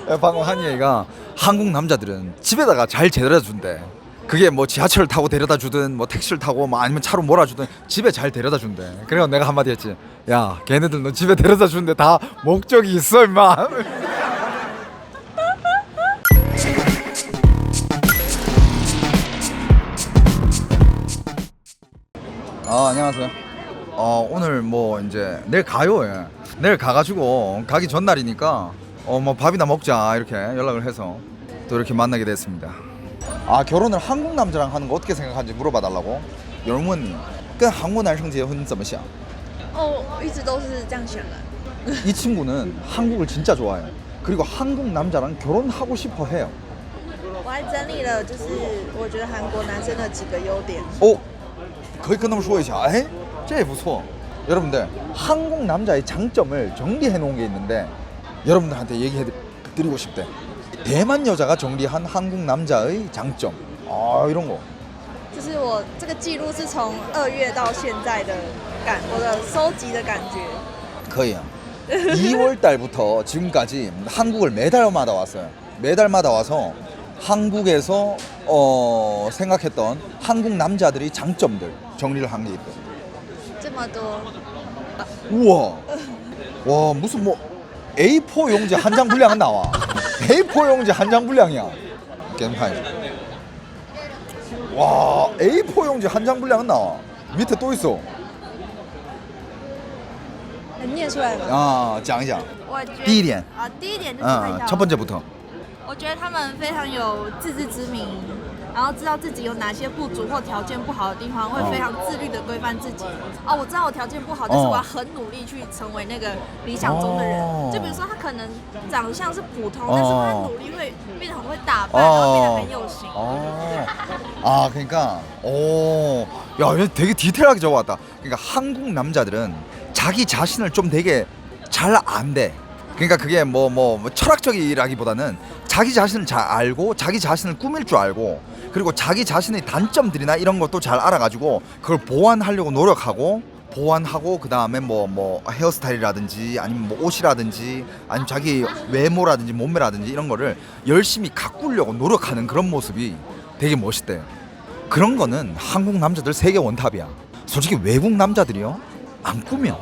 방금 한 얘기가 한국 남자들은 집에다가 잘 데려다 준대. 그게 뭐 지하철 타고 데려다 주든 뭐 택시를 타고 뭐 아니면 차로 몰아주든 집에 잘 데려다 준대. 그래서 내가 한마디 했지. 야, 걔네들 너 집에 데려다 주는데 다 목적이 있어 임마. 안녕하세요. 오늘 뭐 이제 내일 가요. 예. 내일 가가지고 가기 전날이니까 뭐 밥이나 먹자 이렇게 연락을 해서 또 이렇게 만나게 됐습니다. 결혼을 한국 남자랑 하는 거 어떻게 생각하는지 물어봐 달라고. 有人问你跟韩国男生结婚怎么想？一直都是这样想的。 이 친구는 한국을 진짜 좋아해요. 그리고 한국 남자랑 결혼하고 싶어 해요. 我还整理了，就是我觉得韩国男生的几个优点。 거의 그놈说一下. 에이? 这也不错. 여러분들 한국 남자의 장점을 정리해 놓은 게 있는데 여러분들한테 얘기해 드리고 싶대. 대만 여자가 정리한 한국 남자의 장점. 이런 거. 就是我这个记录是从2月到现在的我的收集的感觉。 거의요. 2월 달부터 지금까지 한국을 매달마다 왔어요. 매달마다 와서 한국에서 생각했던 한국 남자들의 장점들 정리를 한 게 있대요. 这么多， 우와. 와, 무슨 뭐 A4 용지 한 장 분량은 나와. A4 용지 한 장 분량이야. 겜파이. 와, A4 용지 한 장 분량은 나와. 밑에 또 있어. 能念出来吗？讲一讲。我觉得第一点，第一点就是会첫 번째부터. 我觉得他们非常有自知之明，然后知道自己有哪些不足或条件不好的地方，会非常自律的规范自己。我知道我条件不好，但是我要很努力去成为那个理想中的人。就比如说他可能长相是普通，但是他努力会变得很会打扮，然后变得很有型。 그러니까 야, 되게 디테일하게 적어왔다. 그러니까 한국 남자들은 자기 자신을 좀 되게 잘 안돼. 그러니까 그게 뭐 철학적이라기보다는 자기 자신을 잘 알고 자기 자신을 꾸밀 줄 알고 그리고 자기 자신의 단점들이나 이런 것도 잘 알아가지고 그걸 보완하려고 노력하고 보완하고 그 다음에 뭐 헤어스타일이라든지 아니면 뭐 옷이라든지 아니면 자기 외모라든지 몸매라든지 이런 거를 열심히 가꾸려고 노력하는 그런 모습이 되게 멋있대요. 그런 거는 한국 남자들 세계 원탑이야. 솔직히 외국 남자들이요 안 꾸며.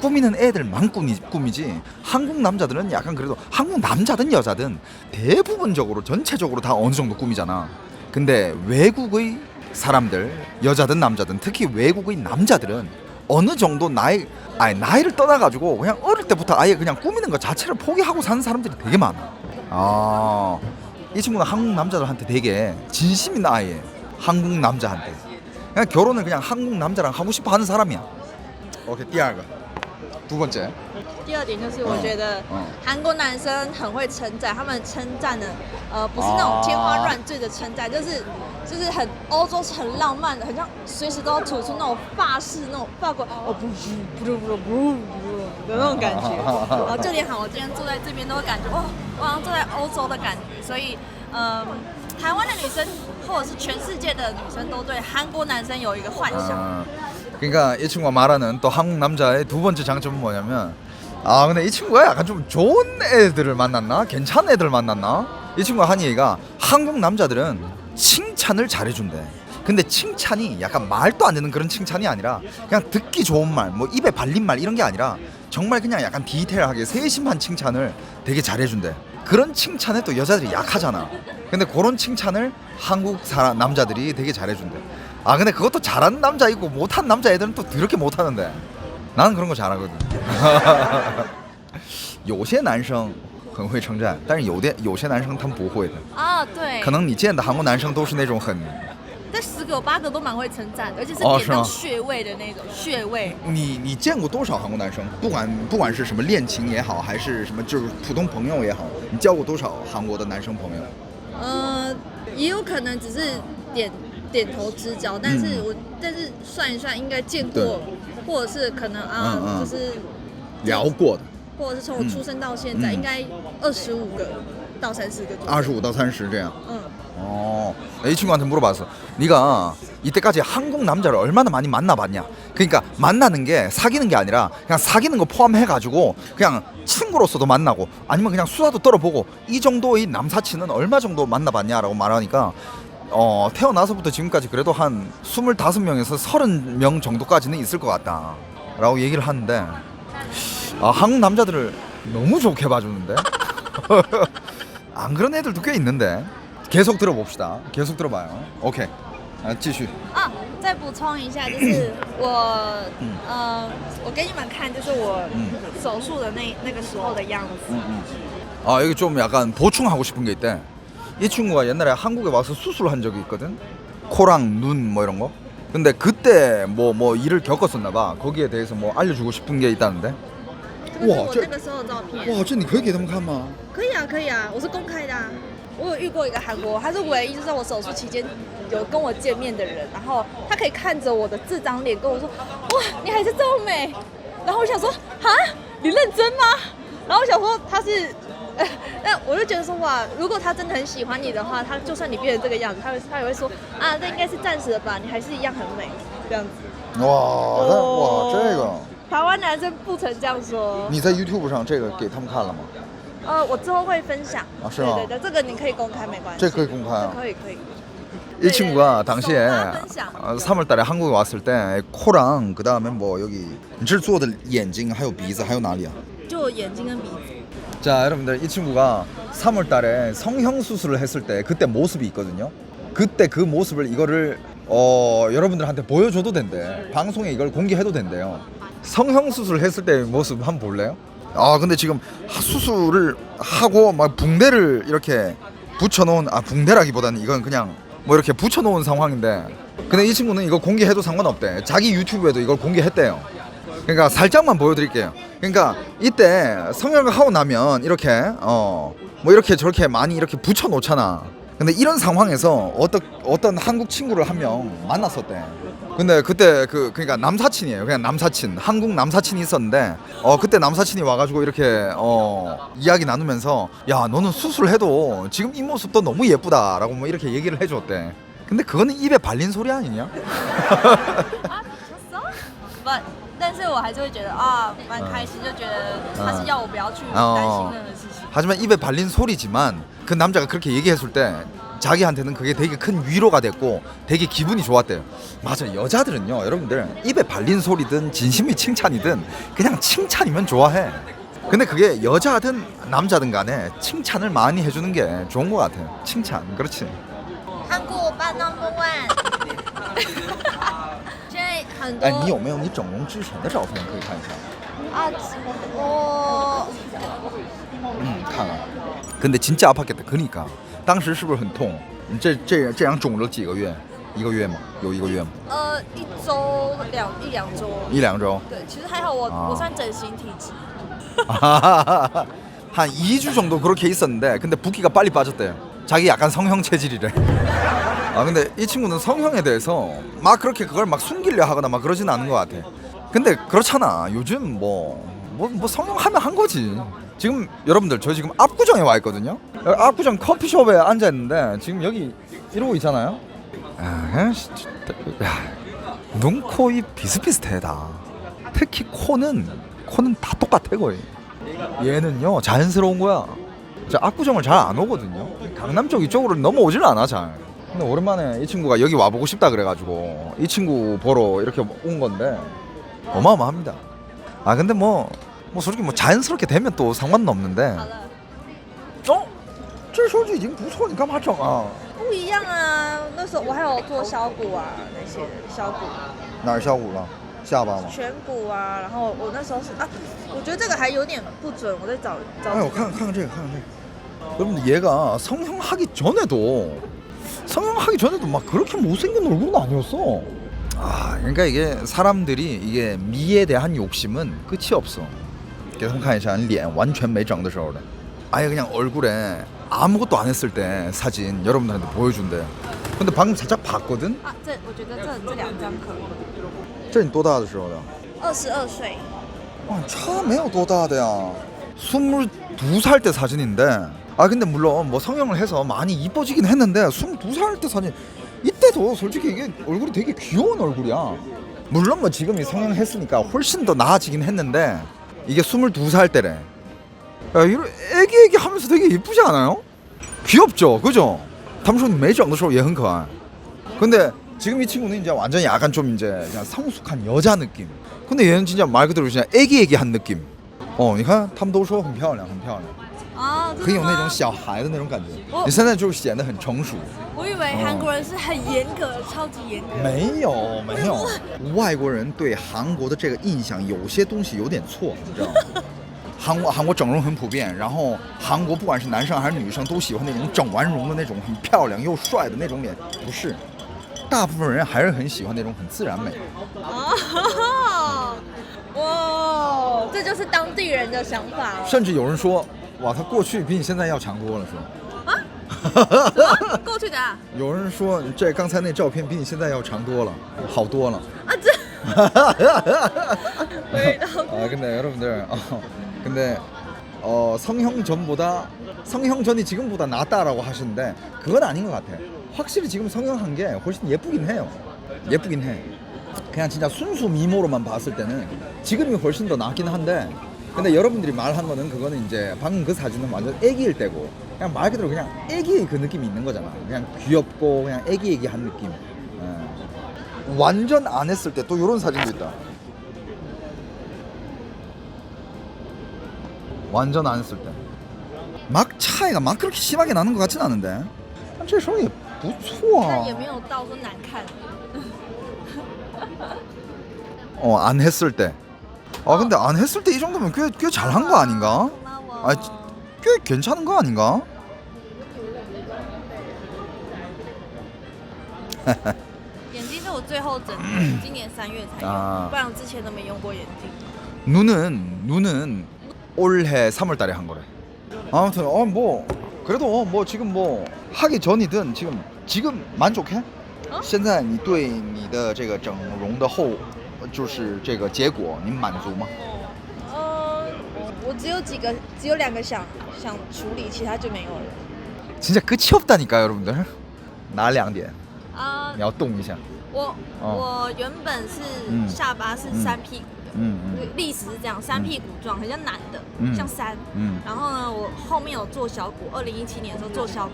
꾸미는 애들만 꾸미지 한국 남자들은 약간 그래도 한국 남자든 여자든 대부분적으로 전체적으로 다 어느 정도 꾸미잖아. 근데 외국의 사람들 여자든 남자든 특히 외국의 남자들은 어느 정도 나이를 떠나가지고 그냥 어릴 때부터 아예 그냥 꾸미는 것 자체를 포기하고 사는 사람들이 되게 많아. 이 친구는 한국 남자들한테 되게 진심 있는 아이예요. 한국 남자한테 그냥 결혼을 그냥 한국 남자랑 하고 싶어 하는 사람이야. 오케이, 第二个 두 번째. 第二点就是我觉得韩国男生很会称赞，他们称赞的不是那种天花乱坠的称赞，就是很欧洲是很浪漫的，很像随时都要吐出那种法式那种法国的那种感觉。然后就连我今天坐在这边都会感觉我好像坐在欧洲的感觉，所以台湾的女生或者是全世界的女生都对韩国男生有一个幻想。 그러니까 이 친구가 말하는 또 한국 남자의 두 번째 장점은 뭐냐면 근데 이 친구가 약간 좀 좋은 애들을 만났나? 괜찮은 애들을 만났나? 이 친구가 한 얘기가 한국 남자들은 칭찬을 잘해준대. 근데 칭찬이 약간 말도 안 되는 그런 칭찬이 아니라 그냥 듣기 좋은 말, 뭐 입에 발린 말 이런 게 아니라 정말 그냥 약간 디테일하게 세심한 칭찬을 되게 잘해준대. 그런 칭찬에 또 여자들이 약하잖아. 근데 그런 칭찬을 한국 남자들이 되게 잘해준대. 근데 그것도 잘하는 남자 있고 못하는 남자애들은 또 그렇게 못하는데 나는 그런 거 잘하거든. 有些男生很会称赞，但是有些男生他们不会的。对。可能你见的韩国男生都是那种很。这10个有8个都蛮会称赞，而且是点到穴位的那种穴位。你见过多少韩国男生？不管是什么恋情也好，还是什么就是普通朋友也好，你交过多少韩国的男生朋友？也有可能只是点头之交，但是算一算应该见过，或者是可能就是聊过的。或者是从我出生到现在，应该25个到30个左右。 25到 30 这样. 응. 이 친구한테 물어봤어. 네가 이때까지 한국 남자를 얼마나 많이 만나봤냐? 그러니까 만나는 게 사귀는 게 아니라 그냥 사귀는 거 포함해가지고 그냥 친구로서도 만나고 아니면 그냥 수다도 떨어보고 이 정도의 남사친은 얼마 정도 만나봤냐라고 말하니까 태어나서부터 지금까지 그래도 한 25명에서 30명 정도까지는 있을 것 같다 라고 얘기를 하는데 한국 남자들을 너무 좋게 봐주는데 안 그런 애들도 꽤 있는데 계속 들어봅시다. 계속 들어봐요. 오케이. 继续. 啊，再补充一下，就是我，我给你们看，就是我手术的那个时候的样子。 여기 좀 약간 보충하고 싶은 게 있대. 이 친구가 옛날에 한국에 와서 수술한 적이 있거든. 코랑 눈 뭐 이런 거. 근데 그때 뭐 일을 겪었었나 봐. 거기에 대해서 뭐 알려주고 싶은 게 있다는데. 这个是我那个时候的照片。哇，这你可以给他们看吗？可以啊，可以啊，我是公开的啊。我有遇过一个韩国，他是唯一就是在我手术期间有跟我见面的人，然后他可以看着我的这张脸跟我说：“哇，你还是这么美。”然后我想说：“哈，你认真吗？”然后我想说他是，那我就觉得说哇，如果他真的很喜欢你的话，他就算你变成这个样子，他也会说啊，这应该是暂时的吧，你还是一样很美，这样子。哇，这个台湾男生不曾这样说。你在 YouTube 上这个给他们看了吗？我之后会分享。是吗？对，这个你可以公开没关系。这可以公开啊。可以。 이 친구가 당시에 3월달에 한국에 왔을 때 코랑 그 다음에 뭐 여기 这做的眼睛还有鼻子还有哪里啊？就眼睛跟鼻子。 자 여러분들 이 친구가 3월달에 성형 수술을 했을 때 그때 모습이 있거든요. 그때 그 모습을 이거를 여러분들한테 보여줘도 된대. 방송에 이걸 공개해도 된대요. 성형 수술 했을 때 모습 한번 볼래요? 근데 지금 수술을 하고 막 붕대를 이렇게 붙여놓은 붕대라기보다는 이건 그냥 뭐 이렇게 붙여놓은 상황인데 근데 이 친구는 이거 공개해도 상관없대. 자기 유튜브에도 이걸 공개했대요. 그러니까 살짝만 보여드릴게요. 그러니까 이때 성형을 하고 나면 이렇게 뭐 이렇게 저렇게 많이 이렇게 붙여놓잖아. 근데 이런 상황에서 어떤 한국 친구를 한 명 만났었대. 근데 그때 그러니까 남사친이에요. 그냥 남사친, 한국 남사친이 있었는데 그때 남사친이 와가지고 이렇게 이야기 나누면서 야 너는 수술해도 지금 이 모습도 너무 예쁘다라고 뭐 이렇게 얘기를 해줬대. 근데 그거는 입에 발린 소리 아니냐? 不，但是我还是会觉得蛮开心，就觉得他是要我不要去担心任何事情。 하지만 입에 발린 소리지만 그 남자가 그렇게 얘기했을 때 자기한테는 그게 되게 큰 위로가 됐고 되게 기분이 좋았대요. 맞아, 여자들은요 여러분들 입에 발린 소리든 진심의 칭찬이든 그냥 칭찬이면 좋아해. 근데 그게 여자든 남자든 간에 칭찬을 많이 해주는 게 좋은 것 같아요. 칭찬. 그렇지. 한국 오빠 number one。现在很多。你有没有你整容之前的照片可以看一下？我看看。 근데 진짜 아팠겠다. 그러니까 当时是不是很痛？你这样肿了几个月？一个月吗？有一个月吗？一周一两周。一两周。对，其实还好我算整形体质。한 2주 정도 그렇게 있었는데 근데 붓기가 빨리 빠졌대요. 자기 약간 성형 체질이래. 근데 이 친구는 성형에 대해서 막 그렇게 그걸 막 숨기려 하거나 막 그러진 않은 것 같아. 근데 그렇잖아. 요즘 뭐 성형하면 한 거지. 지금 여러분들 저 지금 압구정에 와 있거든요. 압구정 커피숍에 앉아 있는데 지금 여기 이러고 있잖아요. 눈, 코, 입 비슷비슷해 다. 특히 코는 다 똑같아 거의. 얘는요 자연스러운 거야. 저 압구정을 잘 안 오거든요. 강남 쪽 이쪽으로 넘어오질 않아 잘. 근데 오랜만에 이 친구가 여기 와보고 싶다 그래가지고 이 친구 보러 이렇게 온 건데 어마어마합니다. 근데 뭐 솔직히 뭐 자연스럽게 되면 또 상관은 없는데. 这手机已经不错，你干嘛整啊？不一样啊，那时候我还有做削骨啊，那些削骨。哪儿削骨了？下巴吗？颧骨啊，然后我那时候是我觉得这个还有点不准，我在找。我看看这个，여러분들 얘가 성형하기 전에도 막 그렇게 못생긴 얼굴은 아니었어. 그러니까 이게 사람들이 이게 미에 대한 욕심은 끝이 없어. 계속 看一下脸完全没整的时候的 아예 그냥 얼굴에 아무것도 안 했을 때 사진 여러분들한테 보여준대. 근데 방금 살짝 봤거든? 我觉得这两张可以。这你多大的时候的？ 22岁。차没有多大的呀. 22살 때 사진인데 근데 물론 뭐 성형을 해서 많이 이뻐지긴 했는데 22살 때 사진 이때도 솔직히 이게 얼굴이 되게 귀여운 얼굴이야. 물론 뭐 지금이 성형했으니까 훨씬 더 나아지긴 했는데 이게 22살 때래. 야, 이런 애기 하면서 되게 이쁘지 않아요? 귀엽죠, 그죠? 他们说你没整的时候也很可爱. 근데 지금 이 친구는 이제 완전히 약간 좀 이제 그냥 성숙한 여자 느낌. 근데 얘는 진짜 말 그대로 그냥 애기한 느낌. 你看他们都说很漂亮，很漂亮。啊，很有那种小孩的那种感觉。我你现在就显得很成熟。我以为韩国人是很严格，超级严格。没有，外国人对韩国的这个印象有些东西有点错，你知道吗？韩国整容很普遍，然后韩国不管是男生还是女生都喜欢那种整完容的那种很漂亮又帅的那种脸，不是，大部分人还是很喜欢那种很自然美。哦，哇，这就是当地人的想法了。甚至有人说，哇，他过去比你现在要强多了，是吧？过去的啊？有人说这刚才那照片比你现在要长多了，好多了。这。근데 여러분들 근데 성형 전이 지금보다 낫다라고 하시는데 그건 아닌 것 같아. 확실히 지금 성형한 게 훨씬 예쁘긴 해요. 예쁘긴 해. 그냥 진짜 순수 미모로만 봤을 때는 지금이 훨씬 더 낫긴 한데 근데 여러분들이 말한 거는 그거는 이제 방금 그 사진은 완전 애기일 때고 그냥 말 그대로 그냥 애기의 그 느낌이 있는 거잖아. 그냥 귀엽고 그냥 애기한 느낌. 완전 안 했을 때 또 이런 사진도 있다. 완전 안 했을 때 막 차이가 막 그렇게 심하게 나는 것 같진 않은데 这时候也不错啊。也没有到说难看。안 했을 때. 근데 안 했을 때 이 정도면 꽤 잘한 거 아닌가? 꽤 괜찮은 거 아닌가? 眼睛是我最后整的，今年3月才用，不然我之前都没用过眼镜。 눈은 올해 3월 달에 한 거래. 아무튼 뭐 그래도 뭐 지금 뭐 하기 전이든 지금 만족해? 现在你对你的这个整容的后就是这个结果你满足吗？我只有2个想处理，其他就没有了。 진짜 끝이 없다니까 여러분들.哪2点？你要动一下。我原本是下巴是3屁股的，历史是这样，3屁股状，很像男的，像3。然后呢，我后面有做小骨，2017年的时候做小骨，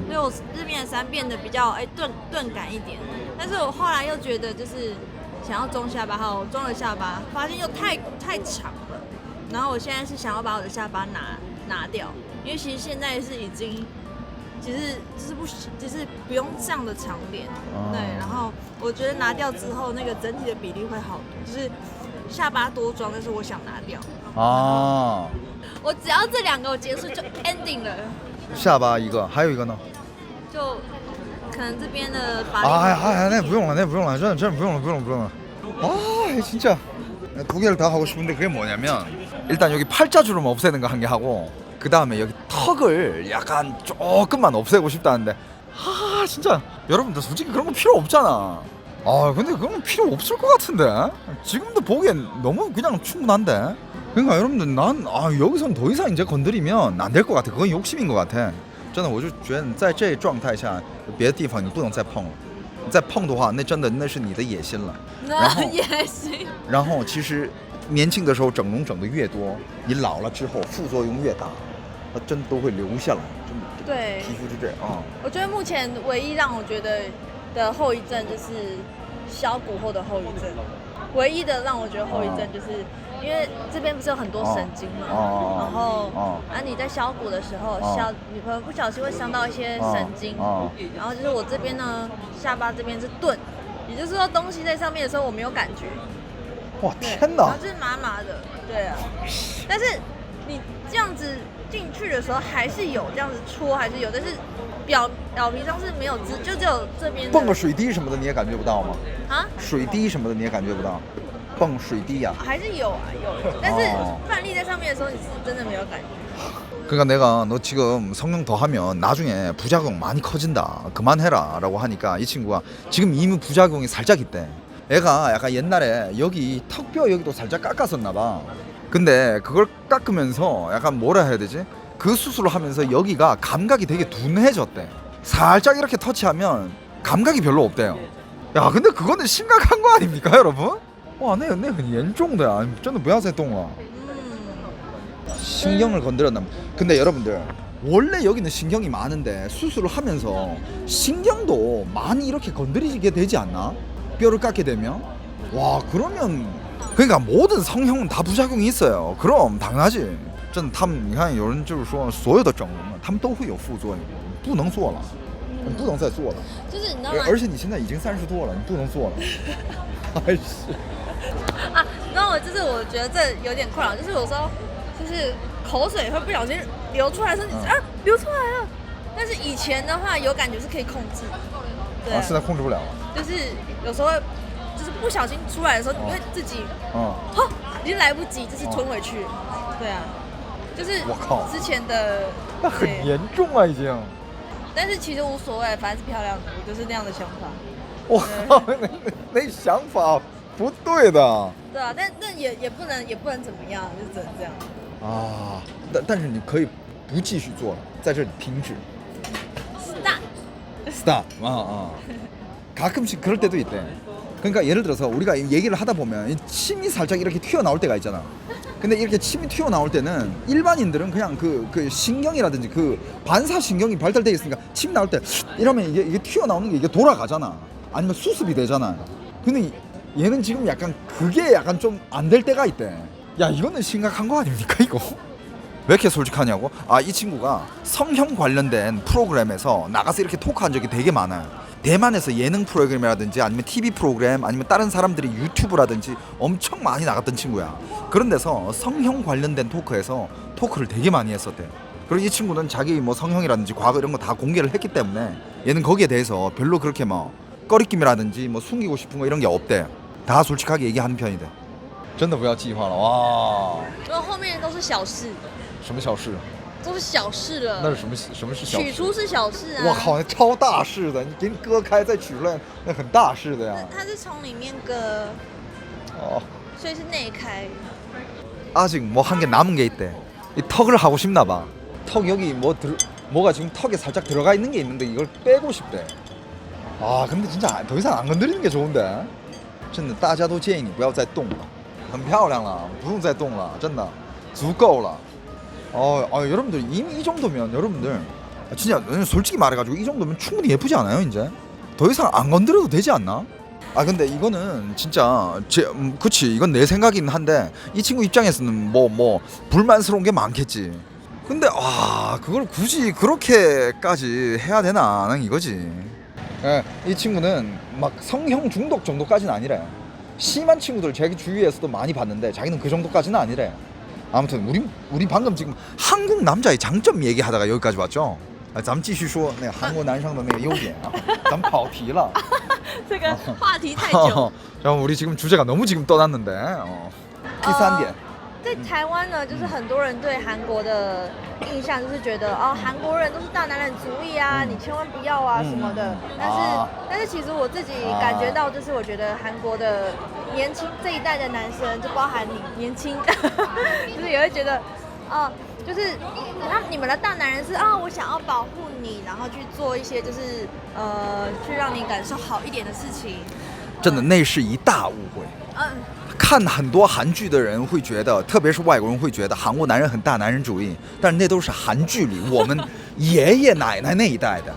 所以我这边的3变得比较钝感一点。但是我后来又觉得就是想要中下巴，还有中了下巴，发现又太长了。然后我现在是想要把我的下巴拿掉，因为其实现在是已经。 其实就是就是不用这样的长脸，对。然后我觉得拿掉之后，那个整体的比例会好多，就是下巴多装，但是我想拿掉。我只要这2个我结束就 ending 了。下巴一个，还有一个呢？就可能这边的法令。那不用了，真不用了。진짜 2개를 다 하고 싶은데 그게 뭐냐면 일단 여기 팔자주름 없애는 거 1개 하고. 그 다음에 여기 턱을 약간 조금만 없애고 싶다는데 진짜 여러분들 솔직히 그런 거 필요 없잖아. 근데 그건 필요 없을 것 같은데 지금도 보기엔 너무 그냥 충분한데. 그러니까 여러분들 난 여기선 더 이상 이제 건드리면 안 될 것 같아. 그건 욕심인 것 같아. 真的我就觉得在这状态下别的地方你不能再碰了，你再碰的话那真的那是你的野心了。然后其实年轻的时候整容整的越多，你老了之后副作用越大。 它真的都会留下来，真的。对，皮肤就这样啊。我觉得目前唯一让我觉得的后遗症就是削骨后的后遗症，唯一的让我觉得后遗症就是因为这边不是有很多神经嘛，然后你在削骨的时候你可能不小心会伤到一些神经，然后就是我这边呢下巴这边是钝，也就是说东西在上面的时候我没有感觉。哇天哪！然后就是麻麻的，对啊，但是你这样子。 进去的时候还是有这样子戳，还是有，但是表皮上是没有就只有这边。蹦个水滴什么的你也感觉不到吗？水滴什么的你也感觉不到？蹦水滴呀？还是有，但是范例在上面的时候你是真的没有感觉。 그러니까 내가 너 지금 성형 더 하면 나중에 부작용 많이 커진다. 그만해라라고 하니까 이 친구가 지금 이미 부작용이 살짝 있대. 애가 약간 옛날에 여기 턱뼈 여기도 살짝 깎았었나 봐. 근데 그걸 깎으면서 약간 뭐라 해야 되지? 그 수술을 하면서 여기가 감각이 되게 둔해졌대. 살짝 이렇게 터치하면 감각이 별로 없대요. 야, 근데 그거는 심각한 거 아닙니까, 여러분? 와, 那很严重的呀，真的不要再动了。 신경을 건드렸나? 근데 여러분들 원래 여기는 신경이 많은데 수술을 하면서 신경도 많이 이렇게 건드리게 되지 않나? 뼈를 깎게 되면? 와, 그러면 그러니까 모든 성형은 다 부작용이 있어요. 그럼 당연하지. 真的他们你看有人就是说所有的整容呢他们都会有副作用，不能做了，你不能再做了，就是你知道吗？而且你现在已经30多了，你不能做了。还是啊，你知道我就是我觉得这有点困扰，就是有时候就是口水会不小心流出来的时候，你啊流出来了，但是以前的话有感觉是可以控制，对，啊，现在控制不了了。就是有时候就是不小心出来的时候，你会自己已经来不及，就是吞回去，对啊，就是我靠之前的那很对严重啊，已经。但是其实无所谓，反正是漂亮的，我就是那样的想法。我靠，那想法不对的对啊，但也不能怎么样，就只能这样。啊。但是你可以不继续做了，在这里停止。 스탑. 가끔씩 그럴 때도 있대. 그러니까 예를 들어서 우리가 얘기를 하다 보면 이 침이 살짝 이렇게 튀어나올 때가 있잖아. 근데 이렇게 침이 튀어나올 때는 일반인들은 그냥 그 신경이라든지 그 반사신경이 발달되어 있으니까 침 나올 때 이러면 이게 튀어나오는 게 이게 돌아가잖아. 아니면 수습이 되잖아. 근데 얘는 지금 약간 그게 약간 좀 안 될 때가 있대. 야, 이거는 심각한 거 아닙니까 이거? 왜 이렇게 솔직하냐고? 아, 이 친구가 성형 관련된 프로그램에서 나가서 이렇게 토크한 적이 되게 많아요. 대만에서 예능 프로그램이라든지 아니면 TV 프로그램 아니면 다른 사람들이 유튜브라든지 엄청 많이 나갔던 친구야. 그런 데서 성형 관련된 토크에서 토크를 되게 많이 했었대. 그리고 이 친구는 자기 뭐 성형이라든지 과거 이런 거 다 공개를 했기 때문에 얘는 거기에 대해서 별로 그렇게 뭐 꺼리낌이라든지 뭐 숨기고 싶은 거 이런 게 없대. 다 솔직하게 얘기하는 편이대. 真的不要计划了哇！因为后面都是小事，什么小事？都是小事了。那是什么是小事？取出是小事啊。我靠，那超大事的，你给你割开再取出来，那很大事的呀。它是从里面割，哦，所以是内开。 아직 뭐 한 개 남은 게 있대. 이 턱을 하고 싶나 봐. 턱 여기 뭐가 지금 턱에 살짝 들어가 있는 게 있는데 이걸 빼고 싶대. 아, 근데 진짜 더 이상 안 건드리는 게 좋은데. 真的大家都建议你不要再动了，很漂亮了，不用再动了，真的足够了。 여러분들 이미 이 정도면 여러분들 진짜 솔직히 말해가지고 이 정도면 충분히 예쁘지 않아요 이제? 더 이상 안 건드려도 되지 않나? 아, 근데 이거는 진짜 그치, 이건 내 생각이긴 한데 이 친구 입장에서는 뭐 불만스러운 게 많겠지. 근데 그걸 굳이 그렇게까지 해야 되나 는 이거지. 예, 이 친구는 막 성형 중독 정도까지는 아니래. 심한 친구들 자기 주위에서도 많이 봤는데 자기는 그 정도까지는 아니래. 아무튼 우리 방금 지금 한국 남자의 장점 얘기하다가 여기까지 왔죠. 咱们继续说那个韩国男生的那个优点啊，咱们跑题了。这个话题太久。 然后 우리 지금 주제가 너무 지금 떠났는데. 第三点。 在台湾呢，就是很多人对韩国的印象就是觉得韩国人都是大男人主义啊，你千万不要啊什么的。但是其实我自己感觉到，就是我觉得韩国的年轻这一代的男生，就包含你年轻，就是也会觉得就是你们的大男人是我想要保护你，然后去做一些就是去让你感受好一点的事情。真的，那是一大误会。看很多韩剧的人会觉得，特别是外国人会觉得韩国男人很大男人主义，但是那都是韩剧里我们爷爷奶奶那一代的。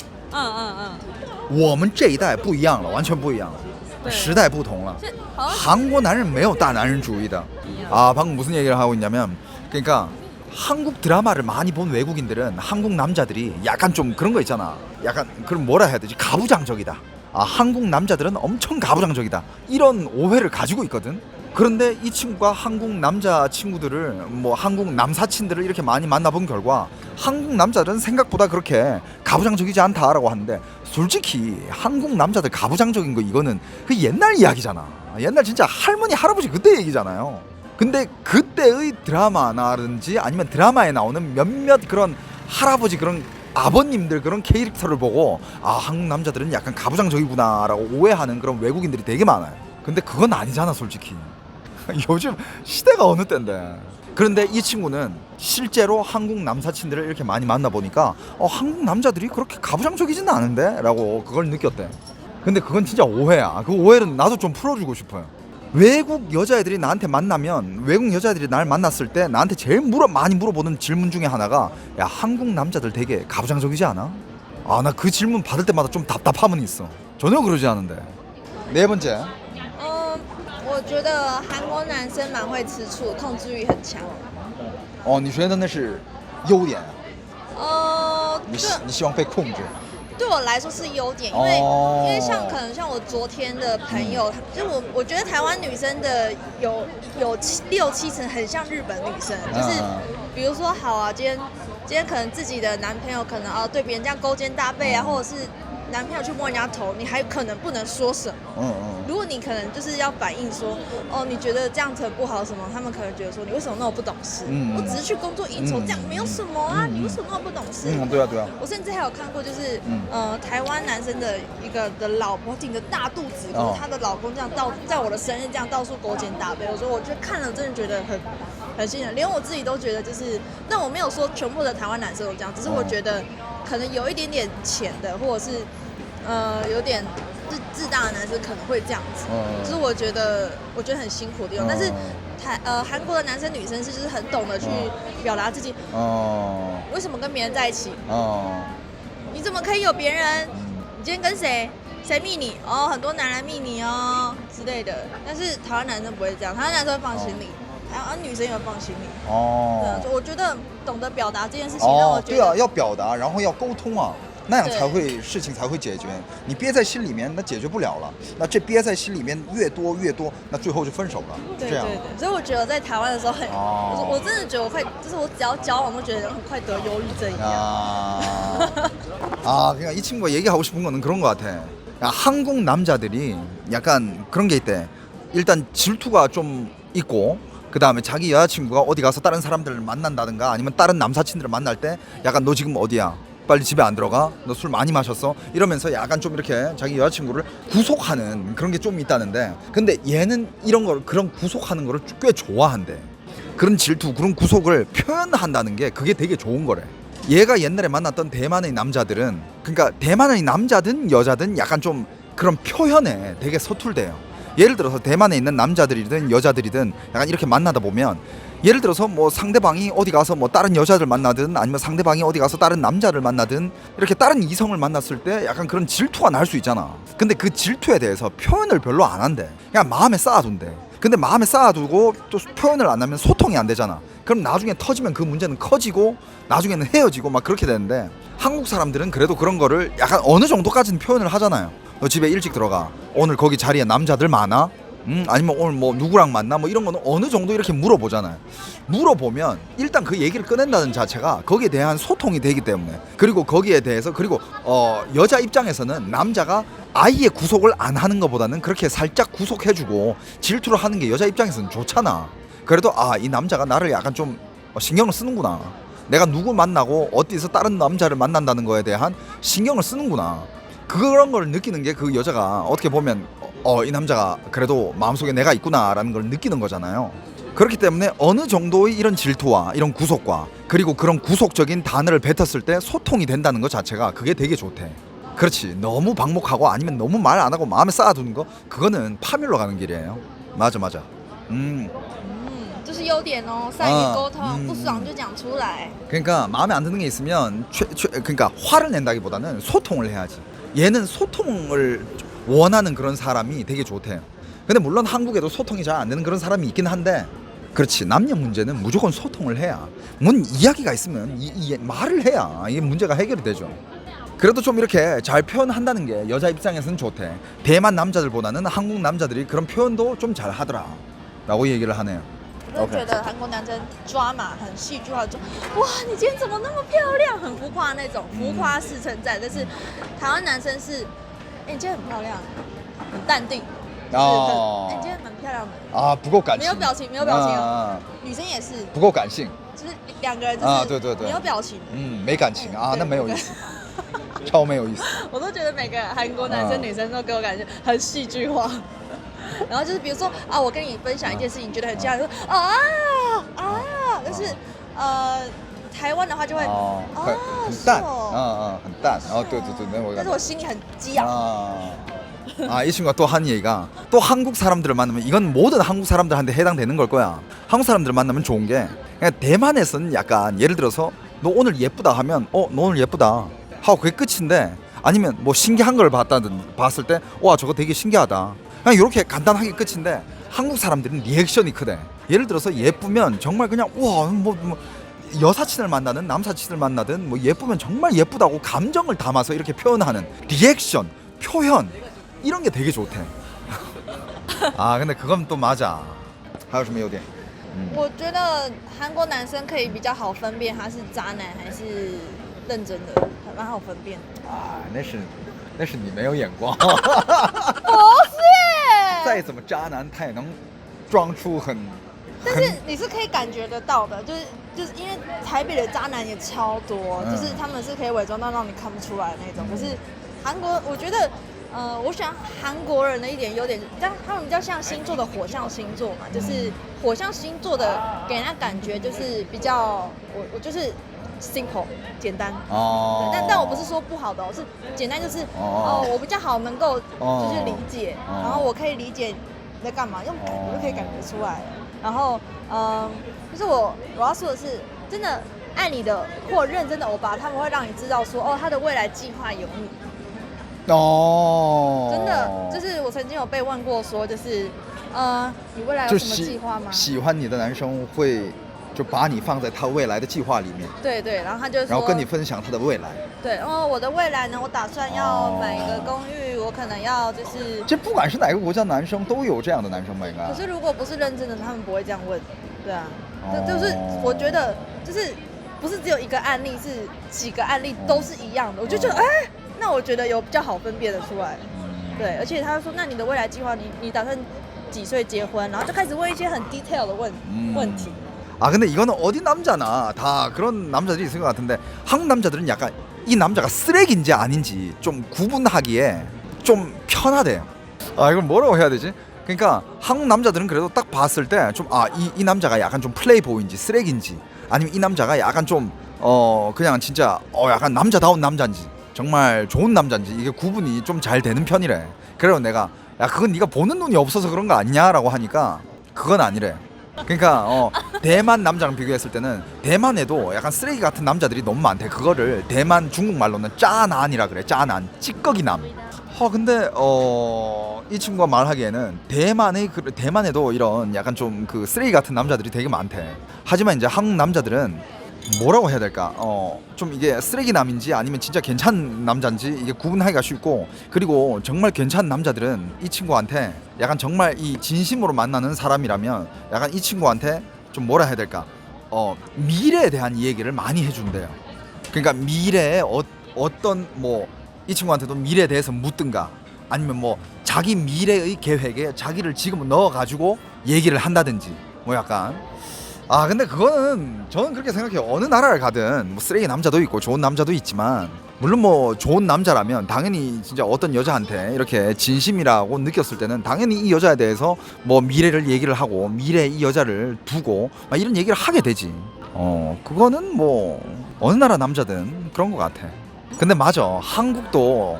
我们这一代不一样了，完全不一样了，时代不同了。韩国男人没有大男人主义的。방금 무슨 얘기를 하고 있냐면, 그러니까 한국 드라마를 많이 본 외국인들은 한국 남자들이 약간 좀 그런 거 있잖아. 약간 그럼 뭐라 해야 되지? 가부장적이다. 한국 남자들은 엄청 가부장적이다. 이런 오해를 가지고 있거든. 그런데 이 친구가 한국 남자 친구들을 뭐 한국 남사친들을 이렇게 많이 만나본 결과 한국 남자들은 생각보다 그렇게 가부장적이지 않다라고 하는데, 솔직히 한국 남자들 가부장적인 거 이거는 그 옛날 이야기잖아. 옛날 진짜 할머니 할아버지 그때 얘기잖아요. 근데 그때의 드라마나든지 아니면 드라마에 나오는 몇몇 그런 할아버지 그런 아버님들 그런 캐릭터를 보고 한국 남자들은 약간 가부장적이구나 라고 오해하는 그런 외국인들이 되게 많아요. 근데 그건 아니잖아 솔직히. 요즘 시대가 어느 때인데. 그런데 이 친구는 실제로 한국 남사친들을 이렇게 많이 만나보니까 한국 남자들이 그렇게 가부장적이지는 않은데? 라고 그걸 느꼈대. 근데 그건 진짜 오해야. 그 오해는 나도 좀 풀어주고 싶어요. 외국 여자애들이 나한테 만나면 외국 여자애들이 날 만났을 때 나한테 제일 많이 물어보는 질문 중에 하나가 야 한국 남자들 되게 가부장적이지 않아? 아 나 그 질문 받을 때마다 좀 답답함은 있어. 전혀 그러지 않은데. 네 번째. 我觉得韩国男生蛮会吃醋，控制欲很强。你觉得那是优点？你对希望被控制？对我来说是优点，因为、因为可能像我昨天的朋友，就我觉得台湾女生的有6-7成很像日本女生，就是比如说好啊，今天可能自己的男朋友可能对别人这样勾肩搭背啊，或者是男朋友去摸人家头，你还可能不能说什么。如果你可能就是要反映说，你觉得这样子很不好什么，他们可能觉得说你为什么那么不懂事？我只是去工作应酬，这样没有什么啊，你为什么那么不懂事？对啊对啊。我甚至还有看过，就是台湾男生的一个的老婆挺着大肚子，可是她的老公这样在我的生日这样到处勾肩搭背，我觉得看了真的觉得很心疼，连我自己都觉得就是，但我没有说全部的台湾男生都这样，只是我觉得可能有一点点浅的，或者是有点自大的男生可能会这样子，就是我觉得很辛苦的地方。但是韩国的男生女生是就是很懂得去表达自己，为什么跟别人在一起，你怎么可以有别人？你今天跟谁密你？很多男人密你之类的。但是台湾男生不会这样，台湾男生会放心里。女生也会放心里。对，我觉得懂得表达这件事情让我觉得。对啊，要表达，然后要沟通啊，那样事情才会解决。你憋在心里面，那解决不了了。那这憋在心里面越多，那最后就分手了。对对对，所以我觉得在台湾的时候我真的觉得我快，就是我只要交往都觉得很快得忧郁症一样。그러니까 이 친구가 얘기하고 싶은 거는 그런 것 같아. 한국 남자들이 약간 그런 게 있대. 일단 질투가 좀 있고. 그 다음에 자기 여자친구가 어디 가서 다른 사람들을 만난다든가 아니면 다른 남사친들을 만날 때 약간 너 지금 어디야? 빨리 집에 안 들어가? 너 술 많이 마셨어? 이러면서 약간 좀 이렇게 자기 여자친구를 구속하는 그런 게 좀 있다는데 근데 얘는 그런 구속하는 거를 꽤 좋아한대. 그런 질투, 그런 구속을 표현한다는 게 그게 되게 좋은 거래. 얘가 옛날에 만났던 대만의 남자들은 그러니까 대만의 남자든 여자든 약간 좀 그런 표현에 되게 서툴대요. 예를 들어서 대만에 있는 남자들이든 여자들이든 약간 이렇게 만나다 보면 예를 들어서 뭐 상대방이 어디 가서 뭐 다른 여자들 만나든 아니면 상대방이 어디 가서 다른 남자를 만나든 이렇게 다른 이성을 만났을 때 약간 그런 질투가 날 수 있잖아. 근데 그 질투에 대해서 표현을 별로 안 한대. 그냥 마음에 쌓아둔대. 근데 마음에 쌓아두고 또 표현을 안 하면 소통이 안 되잖아. 그럼 나중에 터지면 그 문제는 커지고 나중에는 헤어지고 막 그렇게 되는데 한국 사람들은 그래도 그런 거를 약간 어느 정도까지는 표현을 하잖아요. 너 집에 일찍 들어가. 오늘 거기 자리에 남자들 많아? 아니면 오늘 뭐 누구랑 만나? 뭐 이런 거는 어느 정도 이렇게 물어보잖아요. 물어보면 일단 그 얘기를 꺼낸다는 자체가 거기에 대한 소통이 되기 때문에 그리고 거기에 대해서 그리고 여자 입장에서는 남자가 아예 구속을 안 하는 것보다는 그렇게 살짝 구속해주고 질투를 하는 게 여자 입장에서는 좋잖아. 그래도 이 남자가 나를 약간 좀 신경을 쓰는구나. 내가 누구 만나고 어디서 다른 남자를 만난다는 거에 대한 신경을 쓰는구나. 그런 걸 느끼는 게 그 여자가 어떻게 보면 이 남자가 그래도 마음속에 내가 있구나라는 걸 느끼는 거잖아요. 그렇기 때문에 어느 정도의 이런 질투와 이런 구속과 그리고 그런 구속적인 단어를 뱉었을 때 소통이 된다는 것 자체가 그게 되게 좋대. 그렇지. 너무 방목하고 아니면 너무 말 안 하고 마음에 쌓아두는 거 그거는 파멸로 가는 길이에요. 맞아. 这是优点哦，善于沟通，不爽就讲出来。 그러니까 마음에 안 드는 게 있으면 그러니까 화를 낸다기보다는 소통을 해야지. 얘는 소통을 원하는 그런 사람이 되게 좋대요. 근데 물론 한국에도 소통이 잘 안 되는 그런 사람이 있긴 한데 그렇지. 남녀 문제는 무조건 소통을 해야 뭔 이야기가 있으면 말을 해야 이게 문제가 해결이 되죠. 그래도 좀 이렇게 잘 표현한다는 게 여자 입장에서는 좋대. 대만 남자들보다는 한국 남자들이 그런 표현도 좀 잘 하더라 라고 얘기를 하네요. 我就觉得韩国男生抓马很戏剧化，就哇你今天怎么那么漂亮，很浮夸那种浮夸式称赞。但是台湾男生是，你今天很漂亮，很淡定，你今天蛮漂亮的。不够感性。没有表情。女生也是。不够感性。就是两个人就是对，没有表情。没感情那没有意思。超没有意思。我都觉得每个韩国男生女生都给我感觉很戏剧化。然后就是比如说我跟你分享一件事情，觉得很惊讶，说但是台湾的话就会很淡，是哦很淡. 네, 但是我心里很激昂。 이 친구가 또 한 얘기가 또 한국 사람들을 만나면 이건 모든 한국 사람들한테 해당되는 걸 거야. 한국 사람들을 만나면 좋은 게 그냥 대만에서는 약간 예를 들어서 너 오늘 예쁘다 하면 너 오늘 예쁘다 하고 그게 끝인데 아니면 뭐 신기한 걸 봤을 때 와 저거 되게 신기하다 그냥 이렇게 간단하게 끝인데 한국 사람들은 리액션이 크대. 예를 들어서 예쁘면 정말 그냥 와 뭐 여사친을 만나든 남사친을 만나든 뭐 예쁘면 정말 예쁘다고 감정을 담아서 이렇게 표현하는 리액션, 표현 이런 게 되게 좋대. 아 근데 그건 또 맞아. 还有什么优点？我觉得韩国男生可以比较好分辨他是渣男还是认真的，还蛮好分辨。啊，那是你没有眼光。不是，再怎么渣男，他也能装出很。但是你是可以感觉得到的，就是因为台北的渣男也超多，就是他们是可以伪装到让你看不出来的那种。可是韩国，我觉得。我喜欢韩国人的一点优点，他们比较像星座的火象星座嘛，就是火象星座的给人家感觉就是比较，我就是 simple 简单哦，但我不是说不好的是简单，就是我比较好能够就是理解，然后我可以理解你在干嘛，用感觉就可以感觉出来了。然后就是我要说的是，真的爱你的或认真的欧巴，他们会让你知道说他的未来计划有你。真的，就是我曾经有被问过说，就是你未来有什么计划吗？喜欢你的男生会就把你放在他未来的计划里面。对，然后他就说，然后跟你分享他的未来。对，我的未来呢，我打算要买一个公寓，我可能要就是。这不管是哪个国家的男生都有这样的男生吧，应该。可是如果不是认真的，他们不会这样问。对啊，就是我觉得就是不是只有一个案例，是几个案例都是一样的，我就觉得那我觉得有比较好分辨得出来。对，而且他说，那你的未来计划，你打算几岁结婚？然后就开始问一些很 detail 的问题。아 근데 이거는 어디 남자나 다 그런 남자들이 있을 것 같은데 한국 남자들은 약간 이 남자가 쓰레기인지 아닌지 좀 구분하기에 좀 편하대요. 아 이걸 뭐라고 해야 되지? 그러니까 한국 남자들은 그래도 딱 봤을 때 좀 이 남자가 약간 좀 플레이보이인지 쓰레기인지 아니면 이 남자가 약간 좀 그냥 진짜 약간 남자다운 남자인지 정말 좋은 남자인지 이게 구분이 좀 잘 되는 편이래. 그래서 내가 야 그건 네가 보는 눈이 없어서 그런 거 아니냐라고 하니까 그건 아니래. 그러니까 대만 남자랑 비교했을 때는 대만에도 약간 쓰레기 같은 남자들이 너무 많대. 그거를 대만 중국말로는 짜난이라 그래. 짜난, 찌꺼기남. 근데 이 친구가 말하기에는 대만에도 이런 약간 좀 그 쓰레기 같은 남자들이 되게 많대. 하지만 이제 한국 남자들은 뭐라고 해야 될까? 좀 이게 쓰레기남인지 아니면 진짜 괜찮은 남자인지 이게 구분하기가 쉽고, 그리고 정말 괜찮은 남자들은 이 친구한테 약간 정말 이 진심으로 만나는 사람이라면 약간 이 친구한테 좀 뭐라 해야 될까? 미래에 대한 얘기를 많이 해준대요. 그러니까 미래에 어떤 뭐 이 친구한테도 미래에 대해서 묻든가 아니면 뭐 자기 미래의 계획에 자기를 지금 넣어가지고 얘기를 한다든지 뭐 약간 근데 그거는 저는 그렇게 생각해요. 어느 나라를 가든 뭐 쓰레기 남자도 있고 좋은 남자도 있지만 물론 뭐 좋은 남자라면 당연히 진짜 어떤 여자한테 이렇게 진심이라고 느꼈을 때는 당연히 이 여자에 대해서 뭐 미래를 얘기를 하고 미래에 이 여자를 두고 막 이런 얘기를 하게 되지. 그거는 뭐 어느 나라 남자든 그런 것 같아. 근데 맞아, 한국도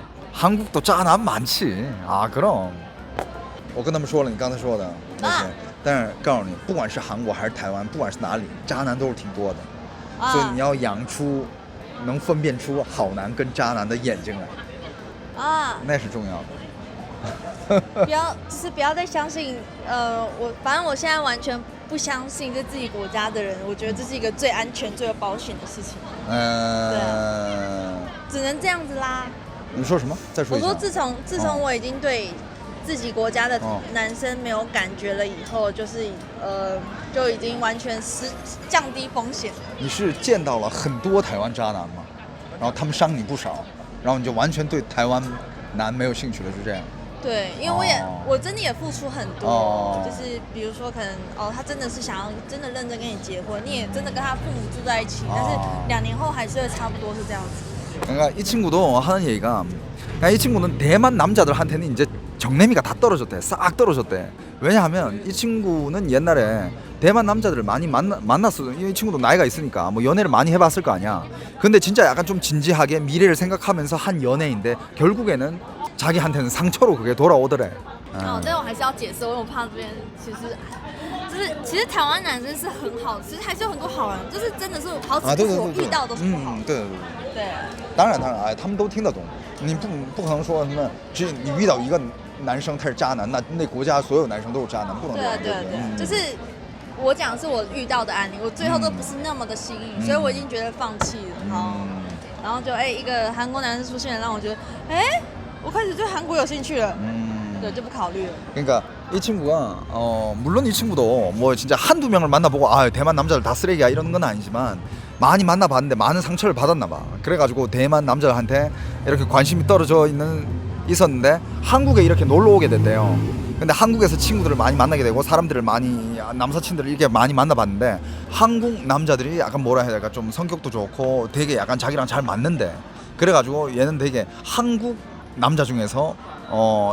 渣男많지. 그럼 我跟他们说了你刚才说的那些，但是告诉你，不管是韩国还是台湾，不管是哪里，渣男都是挺多的，所以你要养出能分辨出好男跟渣男的眼睛来，那是重要的。不要再相信，反正我现在完全不相信这自己国家的人，我觉得这是一个最安全、最有保险的事情。对啊，只能这样子啦。你说什么？再说一下。我说自从我已经对自己国家的男生没有感觉了以后，就是就已经完全降低风险了。你是见到了很多台湾渣男吗？然后他们伤你不少，然后你就完全对台湾男没有兴趣了，就这样。对，因为我真的也付出很多，就是比如说可能他真的是想要真的认真跟你结婚，你也真的跟他父母住在一起，但是2年后还是会差不多是这样子。 그러니까 이 친구도 하는 얘기가 그러니까 이 친구는 대만 남자들한테는 이제 정내미가 다 떨어졌대. 싹 떨어졌대. 왜냐하면 이 친구는 옛날에 대만 남자들을 많이 만났어. 이 친구도 나이가 있으니까 뭐 연애를 많이 해봤을 거 아니야. 근데 진짜 약간 좀 진지하게 미래를 생각하면서 한 연애인데 결국에는 자기한테는 상처로 그게 돌아오더래. 哦，但我还是要解释，因为我怕这边其实台湾男生是很好，其实还是有很多好人，就是真的是好几个我遇到都是不好。对。对。当然，哎，他们都听得懂。你不可能说什么，只你遇到一个男生他是渣男，那国家所有男生都是渣男，不能这样。对，就是我讲是我遇到的案例，我最后都不是那么的幸运，所以我已经觉得放弃了。然后就一个韩国男生出现了，让我觉得我开始对韩国有兴趣了。对，就不考虑了。 그러니까 이 친구가 물론 이 친구도 뭐 진짜 한두 명을 만나보고 아 대만 남자들 다 쓰레기야 이런 건 아니지만 많이 만나봤는데 많은 상처를 받았나 봐. 그래가지고 대만 남자한테 이렇게 관심이 떨어져 있었는데 한국에 이렇게 놀러 오게 됐대요. 근데 한국에서 친구들을 많이 만나게 되고 사람들을 많이 남사친들을 이렇게 많이 만나봤는데 한국 남자들이 약간 뭐라 해야 될까 좀 성격도 좋고 되게 약간 자기랑 잘 맞는데 그래가지고 얘는 되게 한국 남자 중에서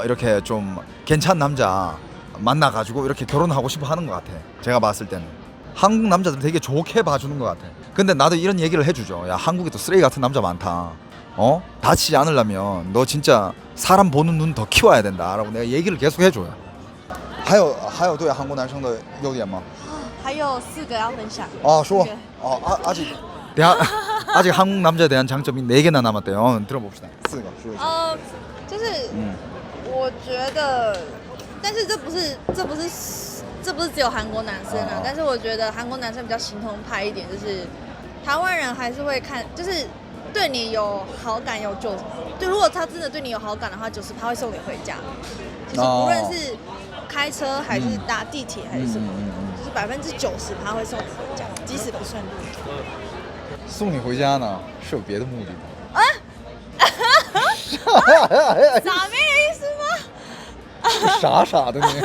이렇게 좀 괜찮은 남자 만나가지고 이렇게 결혼하고 싶어 하는 것 같아. 제가 봤을 때는 한국 남자들 되게 좋게 봐주는 것 같아. 근데 나도 이런 얘기를 해주죠. 야 한국에 또 쓰레기 같은 남자 많다. 다치지 않으려면 너 진짜 사람 보는 눈 더 키워야 된다라고 내가 얘기를 계속 해줘요. 还有对韩国男生的优点吗？还有4个要分享。说아직 한국 남자에 대한 장점이 4개나 남았대요. 들어봅시다. 4个说一下。就是我觉得，但是这不是只有韩国男生啊，但是我觉得韩国男生比较行动派一点，就是台湾人还是会看，就是对你有好感就如果他真的对你有好感的话，90%会送你回家，就是不论是开车还是搭地铁还是什么，就是90%会送你回家，即使不顺路。送你回家呢是有别的目的的。 傻妹的意思吗？傻的你。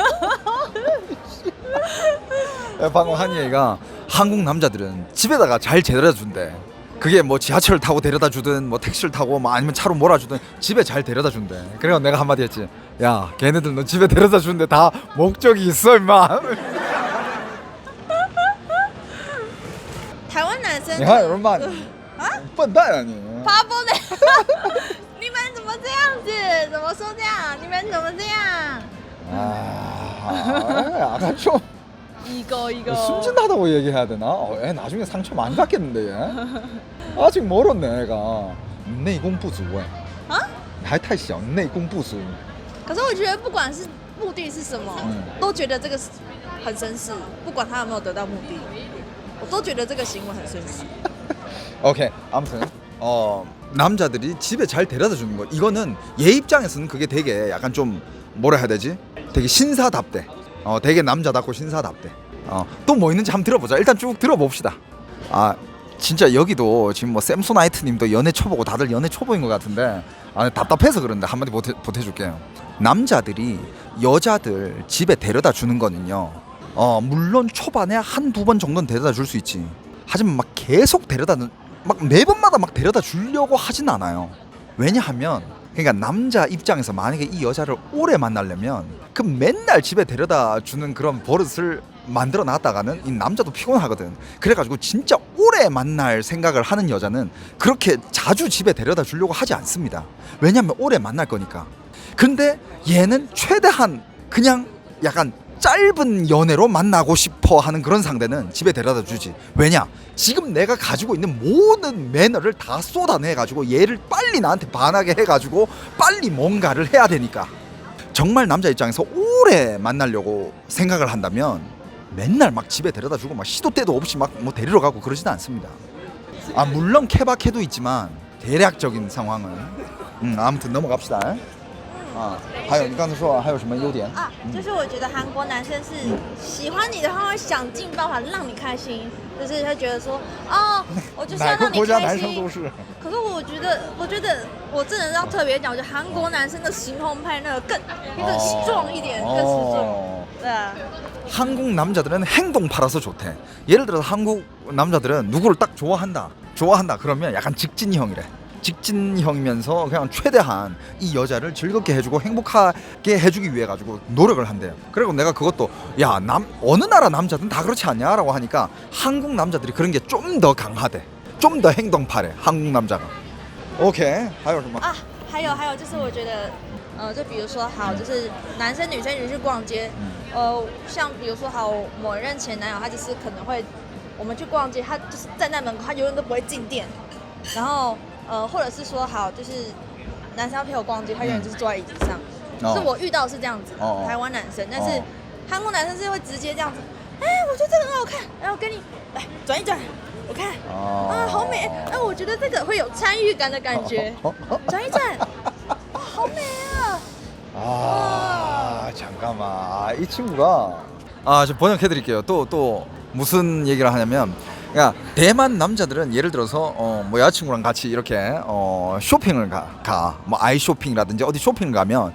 방금 한 얘기가 한국 남자들은 집에다가 잘 데려다 준대. 그게 뭐 지하철 타고 데려다 주든 뭐 택시를 타고 뭐 아니면 차로 몰아주든 집에 잘 데려다 준대. 그래서 내가 한마디 했지. 야 걔네들 너 집에 데려다 주는데 다 목적이 있어 임마. 台湾男生，你看有人骂你笨蛋啊你。 发疯的，你们怎么这样子？怎么说这样？你们怎么这样？ 약간 좀 이거 순진하다고 얘기해야 되나? 애 나중에 상처 많이 받겠는데 얘. 아직 멀었네 애가. 内功不足哎。啊？你还太小，内功不足。可是我觉得不管是目的是什么，都觉得这个很绅士，不管他有没有得到目的，我都觉得这个行为很绅士。 오케이. 아무튼 남자들이 집에 잘 데려다 주는 거 이거는 얘 입장에서는 그게 되게 약간 좀 뭐라 해야 되지? 되게 신사답대. 되게 남자답고 신사답대. 또 뭐 있는지 한번 들어보자. 일단 쭉 들어봅시다. 진짜 여기도 지금 뭐 샘소나이트님도 연애 초보고 다들 연애 초보인 것 같은데 답답해서 그런데 한마디 보태줄게요. 남자들이 여자들 집에 데려다 주는 거는요. 물론 초반에 한두 번 정도는 데려다 줄 수 있지. 하지만 막 계속 막 매번마다 막 데려다 주려고 하진 않아요. 왜냐하면 그러니까 남자 입장에서 만약에 이 여자를 오래 만나려면 그 맨날 집에 데려다 주는 그런 버릇을 만들어 놨다가는 이 남자도 피곤하거든. 그래가지고 진짜 오래 만날 생각을 하는 여자는 그렇게 자주 집에 데려다 주려고 하지 않습니다. 왜냐하면 오래 만날 거니까. 근데 얘는 최대한 그냥 약간 짧은 연애로 만나고 싶어 하는 그런 상대는 집에 데려다 주지. 왜냐? 지금 내가 가지고 있는 모든 매너를 다 쏟아내가지고 얘를 빨리 나한테 반하게 해가지고 빨리 뭔가를 해야 되니까. 정말 남자 입장에서 오래 만나려고 생각을 한다면 맨날 막 집에 데려다 주고 막 시도 때도 없이 막 뭐 데리러 가고 그러지는 않습니다. 물론 케바케도 있지만 대략적인 상황은 아무튼 넘어갑시다. 还有你刚才说还有什么优点？就是我觉得韩国男生是喜欢你的话，会想尽办法让你开心，就是会觉得说，我就是要让你开心。哪个国家男生都是。可是我觉得我真的要特别讲，我觉得韩国男生的行动派那个更壮一点，更实重。对啊。 한국 남자들은 행동파라서 좋대. 예를 들어서 한국 남자들은 누구를 딱 좋아한다 그러면 약간 직진형이래. 직진형이면서 그냥 최대한 이 여자를 즐겁게 해주고 행복하게 해주기 위해 가지고 노력을 한대요. 그리고 내가 그것도 야 어느 나라 남자든 다 그렇지 않냐라고 하니까 한국 남자들이 그런 게 좀 더 강하대. 좀 더 행동파래 한국 남자가. 오케이. 还有什么？啊，还有就是我觉得，就比如说好，就是男生女生一起去逛街，像比如说好某一任前男友，他就是可能会我们去逛街，他就是站在门口，他永远都不会进店，然后或者是说好，就是男生要陪我逛街，他永远就是坐在椅子上，就是我遇到的是这样子，台湾男生，但是韩国男生是会直接这样子，哎，我觉得这个很好看，然后跟你来转一转。我看啊，好美！哎，我觉得这个会有参与感的感觉。转一转，哇，好美啊！ 아 잠깐만 이 친구가 좀 번역해드릴게요. 또 무슨 얘기를 하냐면 그러니까 대만 남자들은 예를 들어서 뭐 여자친구랑 같이 이렇게 쇼핑을 뭐 아이 쇼핑이라든지 어디 쇼핑을 가면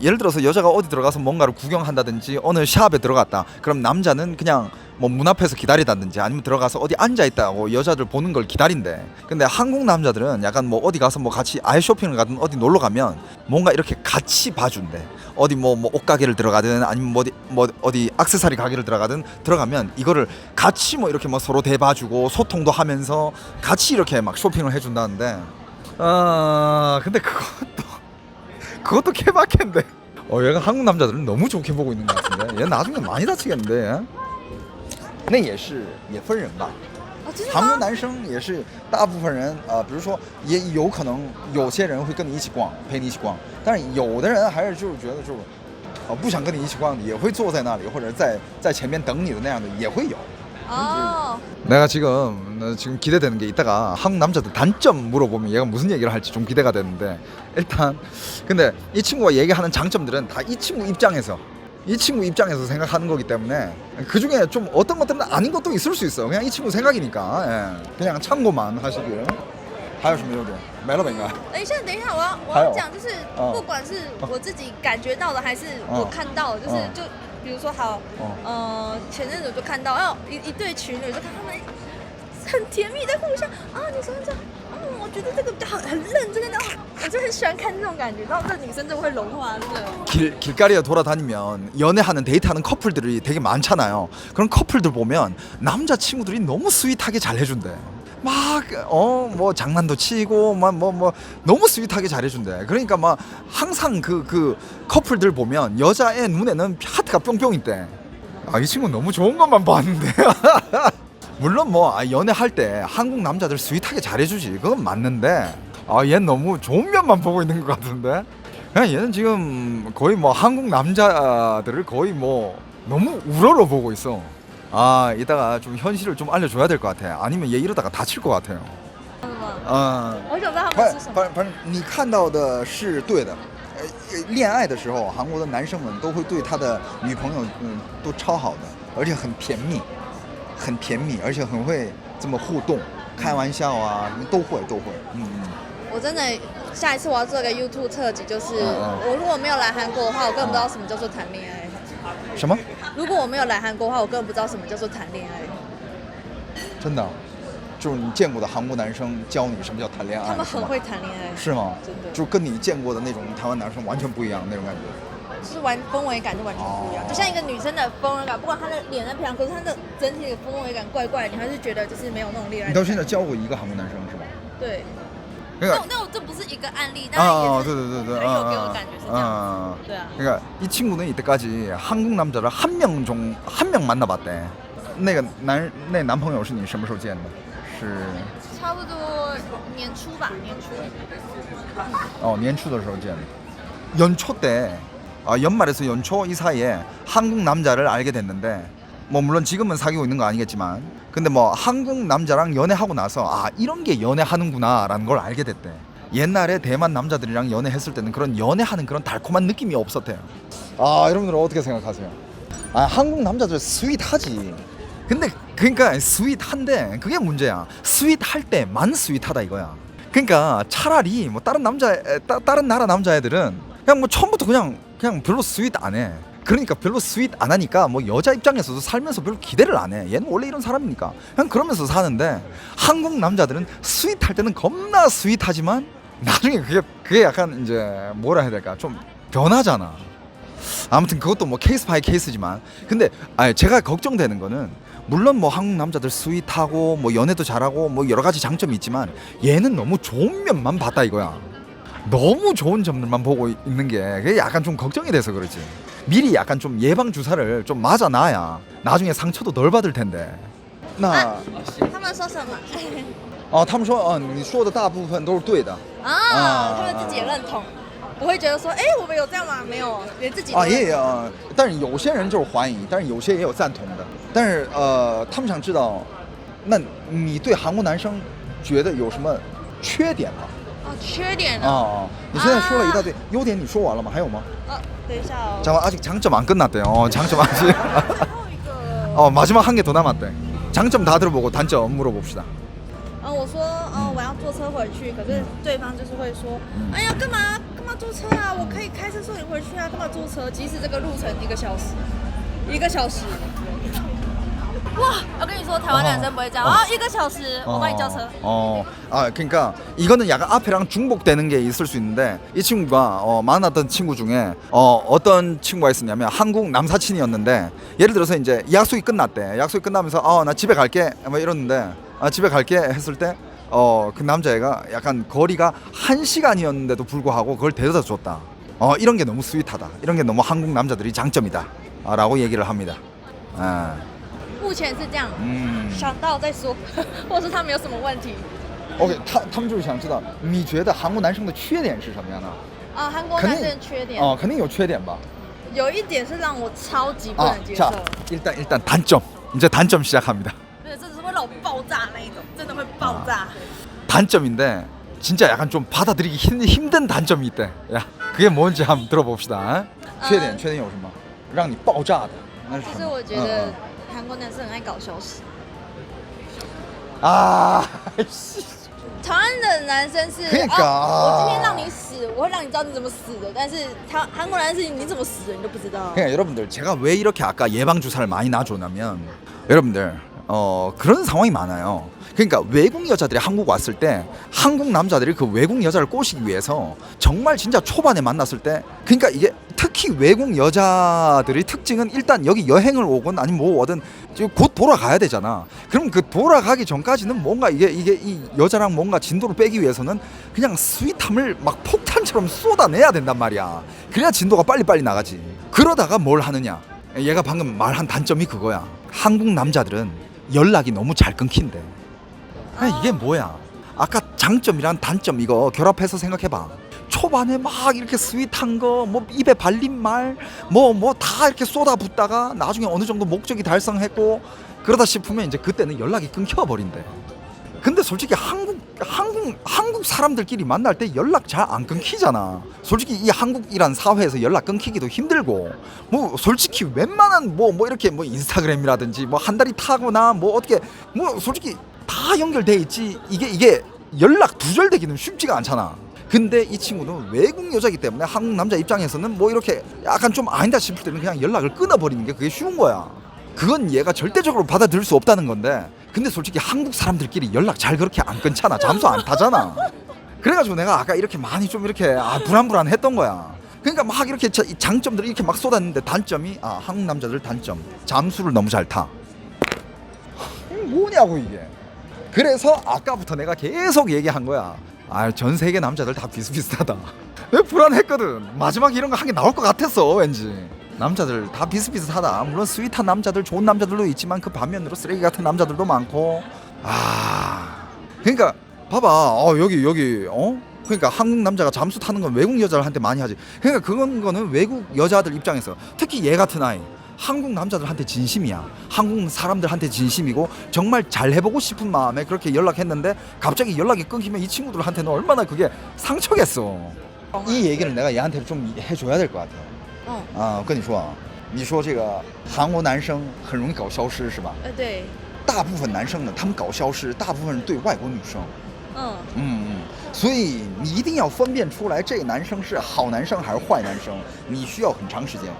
예를 들어서 여자가 어디 들어가서 뭔가를 구경한다든지 어느 샵에 들어갔다. 그럼 남자는 그냥 뭐 문 앞에서 기다리다든지 아니면 들어가서 어디 앉아 있다고 여자들 보는 걸 기다린대. 근데 한국 남자들은 약간 뭐 어디 가서 뭐 같이 아이 쇼핑을 가든 어디 놀러 가면 뭔가 이렇게 같이 봐준대. 어디 뭐 옷가게를 들어가든 아니면 뭐 어디 액세서리 가게를 들어가든 들어가면 이거를 같이 뭐 이렇게 뭐 서로 대봐주고 소통도 하면서 같이 이렇게 막 쇼핑을 해준다는데 근데 그것도 케바케인데 얘가 한국 남자들은 너무 좋게 보고 있는 것 같은데 얘 나중에 많이 다치겠는데 那也分人吧。韩国男生也是大部分人比如说也有可能有些人会跟你一起逛，陪你一起逛，但是有的人还是就是觉得就是不想跟你一起逛，也会坐在那里或者在前面等你的那样的也会有。 내가 지금 기대되는 게 이따가 한국 남자들 단점 물어보면 얘가 무슨 얘기를 할지 좀 기대가 되는데 일단 근데 이 친구가 얘기하는 장점들은 다 이 친구 입장에서 생각하는 거기 때문에 그 중에 좀 어떤 것들은 아닌 것도 있을 수 있어. 그냥 이 친구 생각이니까 그냥 참고만 하시길. 还有什么优点？没了吧？应该。等一下，我要讲，就是不管是我自己感觉到的，还是我看到的，就比如说好，前阵子我就看到，一对情侣，就看他们很甜蜜在互相你说这样，我觉得这个很认真的，我就很喜欢看这种感觉，然后这女生就会融化，真的。 길거리에 돌아다니면 연애하는 데이트하는 커플들이 되게 많잖아요. 그런 커플들 보면 남자 친구들이 너무 스윗하게 잘 해준대. 막 뭐 장난도 치고 뭐 너무 스윗하게 잘해준대. 그러니까 막 항상 그 커플들 보면 여자의 눈에는 하트가 뿅뿅 있대. 이 친구 너무 좋은 것만 봤는데. 물론 뭐 연애할 때 한국 남자들 스윗하게 잘해주지. 그건 맞는데 얘 너무 좋은 면만 보고 있는 것 같은데. 그냥 얘는 지금 거의 뭐 한국 남자들을 거의 뭐 너무 우러러 보고 있어. 이따가 좀 현실을 좀 알려줘야 될 것 같아. 아니면 얘 이러다가 다칠 것 같아요. 我想知道他们是什么。反正你看到的是对的。恋爱的时候，韩国的男生们都会对他的女朋友都超好的，而且很甜蜜，而且很会这么互动，开玩笑都会。我真的下一次我要做个 YouTube 特辑，就是我如果没有来韩国的话，我根本不知道什么叫做谈恋爱。什么？如果我没有来韩国的话，我根本不知道什么叫做谈恋爱。真的，就是你见过的韩国男生教你什么叫谈恋爱？他们很会谈恋爱。是吗？真的。就跟你见过的那种台湾男生完全不一样那种感觉。就是氛围感就完全不一样，就像一个女生的氛围感，不管她的脸再漂亮，可是她的整体的氛围感怪怪的，你还是觉得就是没有那种恋爱。你到现在教过一个韩国男生是吧？对。 그러니까, 但我这不是一个案例，但也是朋友给我感觉是这样子。对啊。 그러니까 이 친구는 이때까지 한국 남자를 한 명 만나봤대. 那男朋友是你什么时候见的？是差不多年初吧，年初。年初的时候见的。 연초 때 연말에서 연초 이 사이에 한국 남자를 알게 됐는데 뭐 물론 지금은 사귀고 있는 거 아니겠지만 근데 뭐 한국 남자랑 연애하고 나서 이런 게 연애하는구나라는 걸 알게 됐대. 옛날에 대만 남자들이랑 연애했을 때는 그런 연애하는 그런 달콤한 느낌이 없었대요. 여러분들은 어떻게 생각하세요? 한국 남자들 스윗하지. 근데 그러니까 스윗한데 그게 문제야. 스윗할 때만 스윗하다 이거야. 그러니까 차라리 뭐 다른 나라 남자애들은 그냥 뭐 처음부터 그냥 별로 스윗 안 해. 그러니까 별로 스윗 안 하니까 뭐 여자 입장에서도 살면서 별로 기대를 안 해. 얘는 원래 이런 사람이니까 그냥 그러면서 사는데 한국 남자들은 스윗할 때는 겁나 스윗하지만 나중에 그게 약간 이제 뭐라 해야 될까 좀 변하잖아. 아무튼 그것도 뭐 케이스 바이 케이스지만 근데 제가 걱정되는 거는 물론 뭐 한국 남자들 스윗하고 뭐 연애도 잘하고 뭐 여러 가지 장점이 있지만 얘는 너무 좋은 면만 봤다 이거야. 너무 좋은 점들만 보고 있는 게 그게 약간 좀 걱정이 돼서 그렇지. 미리 약간 좀 예방 주사를 좀 맞아놔야 나중에 상처도 덜 받을 텐데. 나 他们说什么？他们说你说的大部分都是对的。啊，他们自己也认同，不会觉得说，哎，我们有这样吗？没有，连自己都也有，但是有些人就是怀疑，但是有些也有赞同的。但是他们想知道，那你对韩国男生觉得有什么缺点吗？缺点你现在说了一大堆，优点你说完了吗？还有吗？等一下哦。 잠깐 아직 장점 안 끝났대요. 장점 아직. 最后一个。 마지막 한 개 더 남았대. 장점 다 들어보고 단점 물어봅시다. 我说，我要坐车回去，可是对方就是会说，哎呀，干嘛坐车啊？我可以开车送你回去啊，干嘛坐车？即使这个路程1个小时，1个小时。 와, 我跟你说，台湾男生不会这样。1个小时，我帮你叫车。 그러니까 이거는 약간 앞에랑 중복되는 게 있을 수 있는데 이 친구가 만났던 친구 중에 어떤 친구가 있었냐면 한국 남사친이었는데 예를 들어서 이제 약속이 끝났대. 약속이 끝나면서 나 집에 갈게 뭐 이러는데 집에 갈게 했을 때 그 남자애가 약간 거리가 1시간이었는데도 불구하고 그걸 데려다 줬다. 이런 게 너무 스윗하다. 이런 게 너무 한국 남자들이 장점이다. 라고 얘기를 합니다. 目前是这样，想到再说，或是他们有什么问题。 OK， 他们就是想知道，你觉得韩国男生的缺点是什么样的？韩国男生的缺点肯定有缺点吧。有一点是让我超级不能接受。 일단 단점. 이제 단점 시작합니다. 对，这只是会让我爆炸那一种，真的会爆炸。 단점인데 진짜 약간 좀 받아들이기 힘든 단점이 있대. 야, 그게 뭔지 한번 들어봅시다. 缺点有什么？让你爆炸的？就是我觉得韩国男生很爱搞消失。 台湾的男生是，我今天让你死，我会让你知道你怎么死的。但是韩国男生是你怎么死的你都不知道。 그러니까 여러분들 제가 왜 이렇게 아까 예방 주사를 많이 놔줬냐면 여러분들 그런 상황이 많아요. 그러니까 외국 여자들이 한국 왔을 때 한국 남자들이 그 외국 여자를 꼬시기 위해서 정말 진짜 초반에 만났을 때 그러니까 이게 특히 외국 여자들의 특징은 일단 여기 여행을 오건 아니면 뭐 오든 곧 돌아가야 되잖아. 그럼 그 돌아가기 전까지는 뭔가 이게 이 여자랑 뭔가 진도를 빼기 위해서는 그냥 스윗함을 막 폭탄처럼 쏟아내야 된단 말이야. 그래야 진도가 빨리빨리 나가지. 그러다가 뭘 하느냐. 얘가 방금 말한 단점이 그거야. 한국 남자들은 연락이 너무 잘 끊긴대. 이게 뭐야? 아까 장점이랑 단점 이거 결합해서 생각해봐. 초반에 막 이렇게 스윗한 거, 뭐 입에 발린 말, 뭐 다 이렇게 쏟아붓다가 나중에 어느 정도 목적이 달성했고 그러다 싶으면 이제 그때는 연락이 끊겨버린대. 근데 솔직히 한국 사람들끼리 만날 때 연락 잘 안 끊기잖아. 솔직히 이 한국이란 사회에서 연락 끊기기도 힘들고 뭐 솔직히 웬만한 뭐 이렇게 뭐 인스타그램이라든지 뭐 한 달이 타거나 뭐 어떻게 뭐 솔직히 다 연결돼 있지 이게 연락 두절되기는 쉽지가 않잖아. 근데 이 친구는 외국 여자이기 때문에 한국 남자 입장에서는 뭐 이렇게 약간 좀 아니다 싶을 때는 그냥 연락을 끊어버리는 게 그게 쉬운 거야. 그건 얘가 절대적으로 받아들일 수 없다는 건데 근데 솔직히 한국 사람들끼리 연락 잘 그렇게 안 끊잖아. 잠수 안 타잖아. 그래가지고 내가 아까 이렇게 많이 좀 이렇게 불안했던 거야. 그러니까 막 이렇게 장점들을 이렇게 막 쏟았는데 단점이 한국 남자들 단점 잠수를 너무 잘 타. 뭐냐고 이게. 그래서 아까부터 내가 계속 얘기한 거야. 전 세계 남자들 다 비슷비슷하다. 내가 불안했거든. 마지막에 이런 거 한 개 나올 것 같았어 왠지. 남자들 다 비슷비슷하다. 물론 스윗한 남자들 좋은 남자들도 있지만 그 반면으로 쓰레기 같은 남자들도 많고. 그러니까 봐봐. 여기 그러니까 한국 남자가 잠수 타는 건 외국 여자들한테 많이 하지. 그러니까 거는 외국 여자들 입장에서 특히 얘 같은 아이 한국 남자들한테 진심이야. 한국 사람들한테 진심이고 정말 잘 해보고 싶은 마음에 그렇게 연락했는데 갑자기 연락이 끊기면 이 친구들한테는 얼마나 그게 상처겠어. 이 얘기를 내가 얘한테 좀 해줘야 될 것 같아. 我跟你说你说这个韩国男生很容易搞消失是吧？对。大部分男生呢，他们搞消失，大部分是对外国女生。所以你一定要分辨出来这个男生是好男生还是坏男生，你需要很长时间。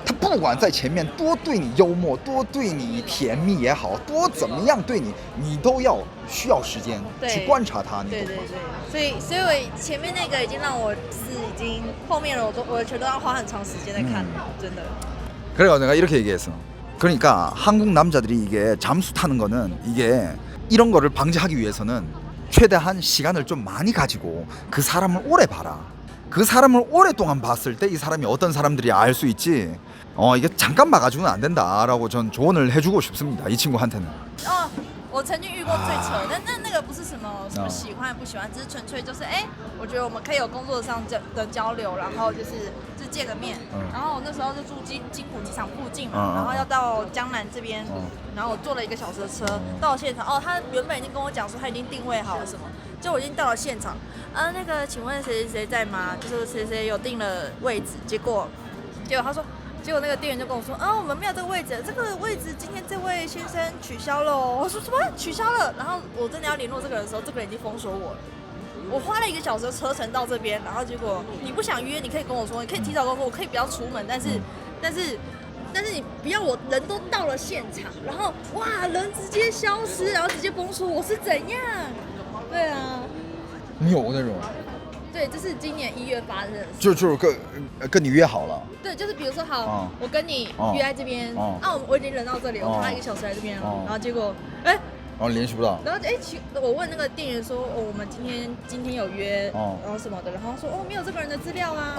他不管在前面多对你幽默，多对你甜蜜也好，多怎么样对你，你都要需要时间去观察他，你懂吗？所以我前面那个已经让我是已经后面了，我全都要花很长时间在看，真的。 그래서 내가 이렇게 얘기했어. 그러니까 한국 남자들이 이게 잠수 타는 거는 이게 이런 거를 방지하기 위해서는 최대한 시간을 좀 많이 가지고 그 사람을 오래 봐라. 그 사람을 오랫동안 봤을 때 이 사람이 어떤 사람들이 알 수 있지. 이게 잠깐 봐가지고는 안 된다라고 전 조언을 해주고 싶습니다. 이 친구한테는. 我曾经遇过最扯，但那个不是什么喜欢不喜欢，只是纯粹就是我觉得我们可以有工作上的交流，然后就是见个面。然后我那时候就住金浦机场附近嘛，然后要到江南这边，然后我坐了1个小时的车到了现场。他原本已经跟我讲说他已经定位好了什么，就我已经到了现场，那个请问谁谁谁在吗？就是谁谁有定了位置，结果他说。 结果那个店员就跟我说，我们没有这个位置，这个位置今天这位先生取消了。我说什么取消了？然后我真的要联络这个人的时候，这个人已经封锁我了。我花了1个小时的车程到这边，然后结果你不想约，你可以跟我说，你可以提早跟我说，我可以不要出门，但是你不要我人都到了现场，然后哇人直接消失，然后直接封锁我是怎样？对啊，有那种。 对，这是今年1月发生的事。就是跟你约好了。对，就是比如说好，我跟你约在这边，我已经人到这里，我花1个小时来这边了，然后结果然后联系不到。然后我问那个店员说，我们今天有约，然后什么的，然后说没有这个人的资料啊。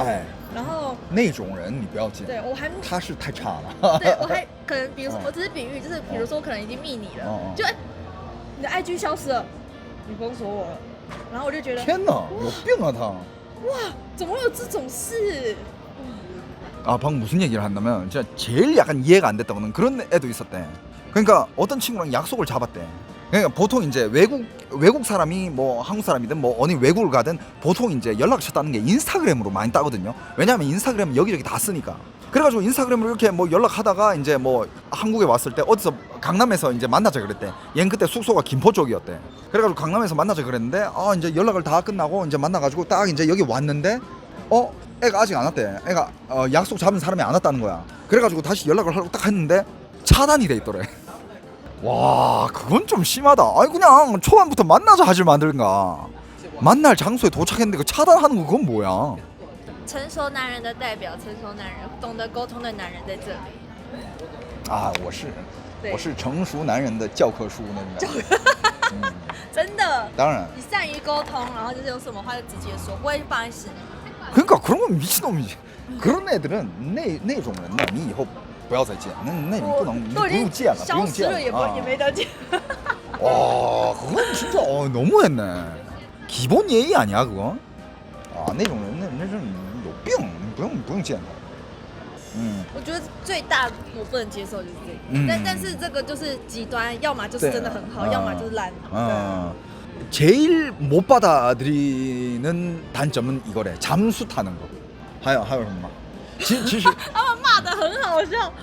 然后那种人你不要见。对，我还他是太差了。对，我还可能比如说我只是比喻，就是比如说我可能已经密你了，就你的 IG 消失了，你封锁我了。 然后我就觉得天哪，有病啊他！哇，怎么会有这种事？ 방금 무슨 얘기를 한다면 진짜 제일 약간 이해가 안 됐다고는 그런 애도 있었대. 그러니까 어떤 친구랑 약속을 잡았대. 그러니까 보통 이제 외국 사람이 뭐 한국 사람이든 뭐 어느 외국을 가든 보통 이제 연락처 따는 게 인스타그램으로 많이 따거든요. 왜냐하면 인스타그램은 여기저기 다 쓰니까. 그래가지고 인스타그램으로 이렇게 뭐 연락하다가 이제 뭐 한국에 왔을 때 어디서 강남에서 이제 만나자 그랬대. 얘는 그때 숙소가 김포 쪽이었대. 그래가지고 강남에서 만나자 그랬는데 이제 연락을 다 끝나고 이제 만나가지고 딱 이제 여기 왔는데 애가 아직 안 왔대. 애가 약속 잡은 사람이 안 왔다는 거야. 그래가지고 다시 연락을 하려고 딱 했는데 차단이 돼 있더래. 와 그건 좀 심하다. 아니 그냥 초반부터 만나자 하질 만들든가. 만날 장소에 도착했는데 그 차단하는 거 그건 뭐야? 成熟男人的代表，成熟男人，懂得沟通的男人在这里。我是成熟男人的教科书那种。真的。当然。你善于沟通，然后就是有什么话就直接说，不会不好意思。 그러니까 그런 건 미친놈이지. 그런 애들은那种人呢，你以后不要再见。那你不能，你不用见了，不用见了。也没得见。 와, 그건 진짜 너무했네. 기본 예의 아니야 그거? 那种人那是有病，不用见他。我觉得最大我不能接受就是这个，但是这个就是极端，要么就是真的很好，要么就是烂。 제일 못 받아들이는 단점은 이거래. 잠수 타는 거. 还有什么？其实他们骂得很好笑，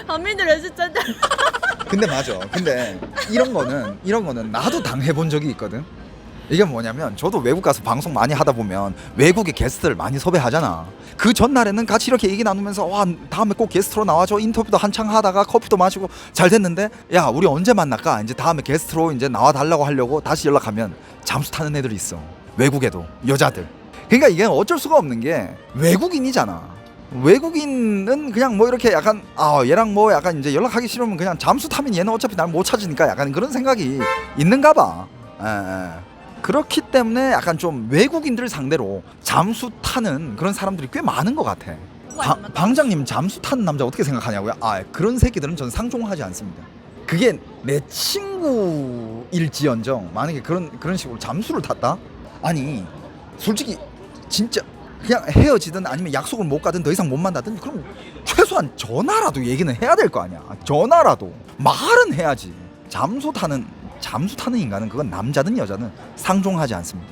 旁边的人是真的。 근데 맞아. 근데 이런 거는 나도 당해본 적이 있거든. 이게 뭐냐면 저도 외국 가서 방송 많이 하다 보면 외국의 게스트를 많이 섭외하잖아. 그 전날에는 같이 이렇게 얘기 나누면서 와 다음에 꼭 게스트로 나와줘. 인터뷰도 한창 하다가 커피도 마시고 잘 됐는데 야 우리 언제 만날까? 이제 다음에 게스트로 이제 나와 달라고 하려고 다시 연락하면 잠수 타는 애들이 있어. 외국에도 여자들. 그러니까 이게 어쩔 수가 없는 게 외국인이잖아. 외국인은 그냥 뭐 이렇게 약간 얘랑 뭐 약간 이제 연락하기 싫으면 그냥 잠수 타면 얘는 어차피 날 못 찾으니까 약간 그런 생각이 있는가 봐. 그렇기 때문에 약간 좀 외국인들 상대로 잠수 타는 그런 사람들이 꽤 많은 것 같아. 방장님 잠수 타는 남자 어떻게 생각하냐고요? 그런 새끼들은 저는 상종하지 않습니다. 그게 내 친구일지언정 만약에 그런 식으로 잠수를 탔다? 아니 솔직히 진짜 그냥 헤어지든 아니면 약속을 못 가든 더 이상 못 만나든 그럼 최소한 전화라도 얘기는 해야 될 거 아니야. 전화라도 말은 해야지. 잠수 타는 인간은 그건 남자든 여자든 상종하지 않습니다.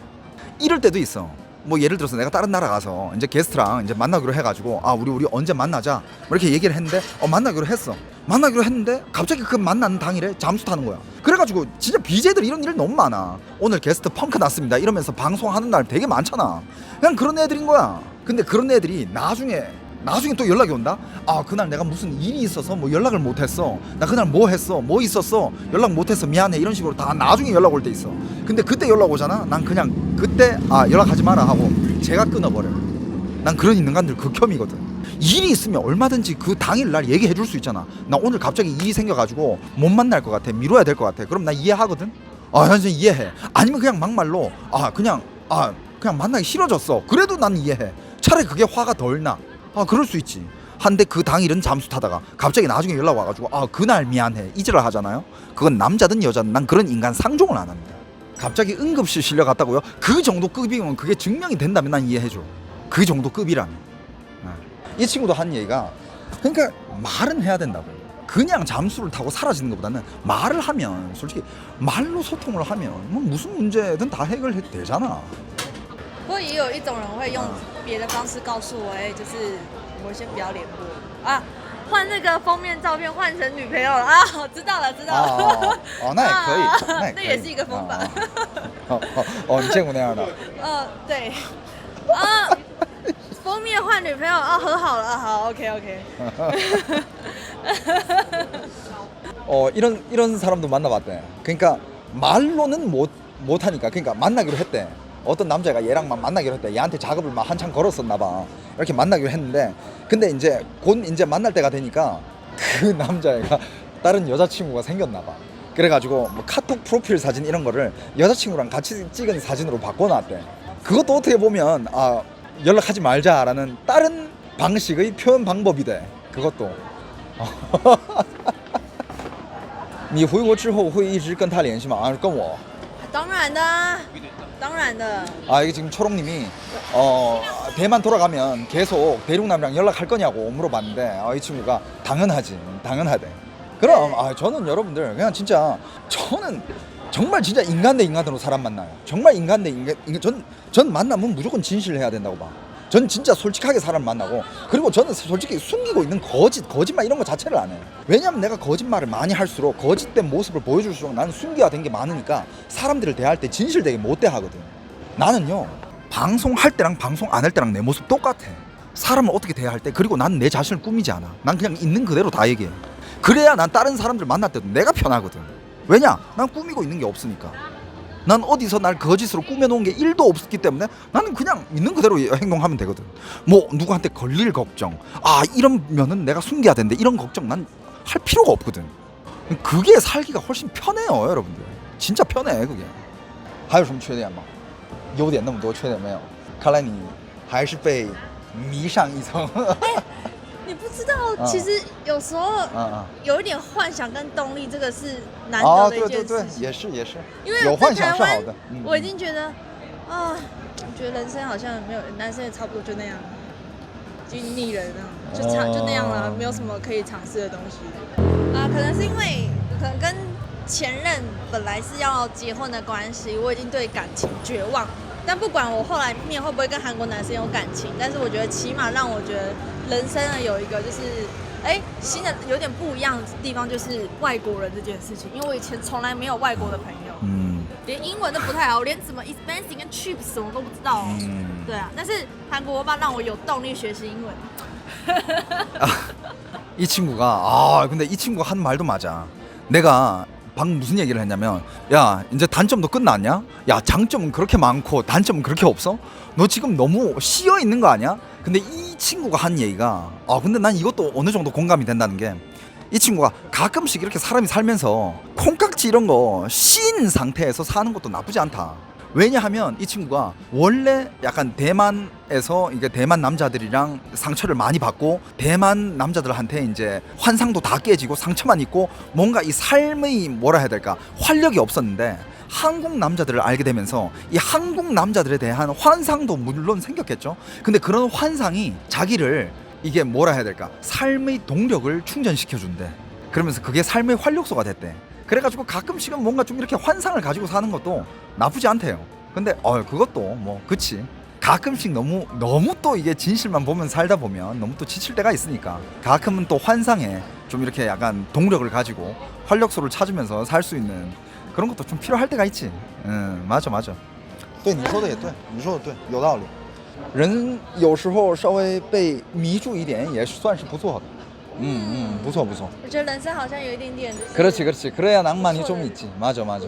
이럴 때도 있어. 뭐 예를 들어서 내가 다른 나라 가서 이제 게스트랑 이제 만나기로 해가지고 우리 언제 만나자 뭐 이렇게 얘기를 했는데 만나기로 했는데 갑자기 그 만나는 당일에 잠수 타는 거야. 그래가지고 진짜 BJ들 이런 일 너무 많아. 오늘 게스트 펑크 났습니다 이러면서 방송하는 날 되게 많잖아. 그냥 그런 애들인 거야. 근데 그런 애들이 나중에 나중에 또 연락이 온다. 아 그날 내가 무슨 일이 있어서 뭐 연락을 못했어. 나 그날 뭐 했어, 뭐 있었어, 연락 못했어, 미안해, 이런 식으로 다 나중에 연락 올 때 있어. 근데 그때 연락 오잖아. 난 그냥 그때 연락하지 마라 하고 제가 끊어버려. 난 그런 인간들 극혐이거든. 일이 있으면 얼마든지 그 당일날 얘기해 줄 수 있잖아. 나 오늘 갑자기 일이 생겨가지고 못 만날 것 같아, 미뤄야 될 것 같아. 그럼 나 이해하거든. 난 진짜 이해해. 아니면 그냥 막말로 그냥 만나기 싫어졌어. 그래도 난 이해해. 차라리 그게 화가 덜 나. 그럴 수 있지. 한데 그 당일은 잠수 타다가 갑자기 나중에 연락 와가지고 그날 미안해, 이지랄 하잖아요. 그건 남자든 여자든 난 그런 인간 상종을 안 합니다. 갑자기 응급실 실려갔다고요? 그 정도 급이면 그게 증명이 된다면 난 이해해줘. 그 정도 급이라면. 이 친구도 한 얘기가, 그러니까 말은 해야 된다고. 그냥 잠수를 타고 사라지는 것보다는 말을 하면, 솔직히 말로 소통을 하면 뭐 무슨 문제든 다 해결해도 되잖아. 不过也有一种人会用别的方式告诉我，就是我先不要联络啊，换那个封面照片换成女朋友了啊，我知道了，知道了。那也可以，那也是一个方法。你见过那样的？对，封面换女朋友和好了，好 ，OK。 이런 사람도 만나봤대. 그러니까 말로는 못 하니까, 그러니까 만나기로 했대. 어떤 남자가 얘랑 만나기로 했대. 얘한테 작업을 막 한참 걸었었나 봐. 이렇게 만나기로 했는데, 근데 이제 곧 이제 만날 때가 되니까 그 남자애가 다른 여자친구가 생겼나 봐. 그래가지고 뭐 카톡 프로필 사진 이런 거를 여자친구랑 같이 찍은 사진으로 바꿔놨대. 그것도 어떻게 보면 연락하지 말자라는 다른 방식의 표현 방법이 돼. 그것도. 你回国之后会一直跟他联系吗？跟我。当然的，当然的。이게 지금 초롱님이 대만 돌아가면 계속 대륙남이랑 연락할 거냐고 물어봤는데 이 친구가 당연하지, 당연하대. 그럼 저는 여러분들 그냥 진짜 저는 정말 진짜 인간 대 인간으로 사람 만나요. 정말 인간 대 인간. 전 만나면 무조건 진실해야 된다고 봐. 전 진짜 솔직하게 사람 만나고, 그리고 저는 솔직히 숨기고 있는 거짓말 이런 거 자체를 안 해요. 왜냐면 내가 거짓말을 많이 할수록, 거짓된 모습을 보여줄수록 나는 숨겨야 된 게 많으니까 사람들을 대할 때 진실되게 못 대하거든. 나는요, 방송할 때랑 방송 안 할 때랑 내 모습 똑같아. 사람을 어떻게 대할 때, 그리고 난 내 자신을 꾸미지 않아. 난 그냥 있는 그대로 다 얘기해. 그래야 난 다른 사람들 만날 때도 내가 편하거든. 왜냐? 난 꾸미고 있는 게 없으니까. 난 어디서 날 거짓으로 꾸며놓은 게 1도 없기 때문에 나는 그냥 있는 그대로 행동하면 되거든. 뭐 누구한테 걸릴 걱정, 이러면은 내가 숨겨야 되는데 이런 걱정 난 할 필요가 없거든. 그게 살기가 훨씬 편해요, 여러분들. 진짜 편해 그게. 还有什么缺点吗？优点那么多，缺点没有。看来你还是被迷上一层。你不知道，其实有时候有一点幻想跟动力，这个是难得的一件事情。对，也是。因为有幻想是好的。我已经觉得我觉得人生好像没有，男生也差不多就那样，就腻人了，就那样了，没有什么可以尝试的东西。可能是因为可能跟前任本来是要结婚的关系，我已经对感情绝望。但不管我后来面会不会跟韩国男生有感情，但是我觉得起码让我觉得人生有一个就是新的有点不一样的地方，就是外国人这件事情。因为我以前从来没有外国的朋友，连英文都不太好，连什么 expensive 跟 cheap 什么都不知道。对啊，但是韩国欧巴让我有动力学习英文。이 친구가 근데 이 친구가 한 말도 맞아. 내가 방금 무슨 얘기를 했냐면, 야 이제 단점도 끝났냐? 야 장점은 그렇게 많고 단점은 그렇게 없어? 너 지금 너무 씌어 있는 거 아니야? 근데 이 친구가 한 얘기가 근데 난 이것도 어느 정도 공감이 된다는 게, 이 친구가 가끔씩 이렇게 사람이 살면서 콩깍지 이런 거 씌인 상태에서 사는 것도 나쁘지 않다. 왜냐하면 이 친구가 원래 약간 대만에서 이게 대만 남자들이랑 상처를 많이 받고, 대만 남자들한테 이제 환상도 다 깨지고 상처만 있고 뭔가 이 삶의 뭐라 해야 될까, 활력이 없었는데, 한국 남자들을 알게 되면서 이 한국 남자들에 대한 환상도 물론 생겼겠죠. 근데 그런 환상이 자기를 이게 뭐라 해야 될까, 삶의 동력을 충전시켜준대. 그러면서 그게 삶의 활력소가 됐대. 그래가지고 가끔씩은 뭔가 좀 이렇게 환상을 가지고 사는 것도 나쁘지 않대요. 근데 그것도 뭐 그치, 가끔씩 너무 또 이게 진실만 보면 살다 보면 너무 또 지칠 때가 있으니까 가끔은 또 환상에 좀 이렇게 약간 동력을 가지고 활력소를 찾으면서 살 수 있는 그런 것도 좀 필요할 때가 있지. 맞아. 对，你说的也对，你说的对，有道理。人有时候稍微被迷住一点也算是不错的。不错不错。我觉得人生好像有一点点。 그렇지 그렇지. 그래야 낭만이 좀 있지. 맞아 맞아.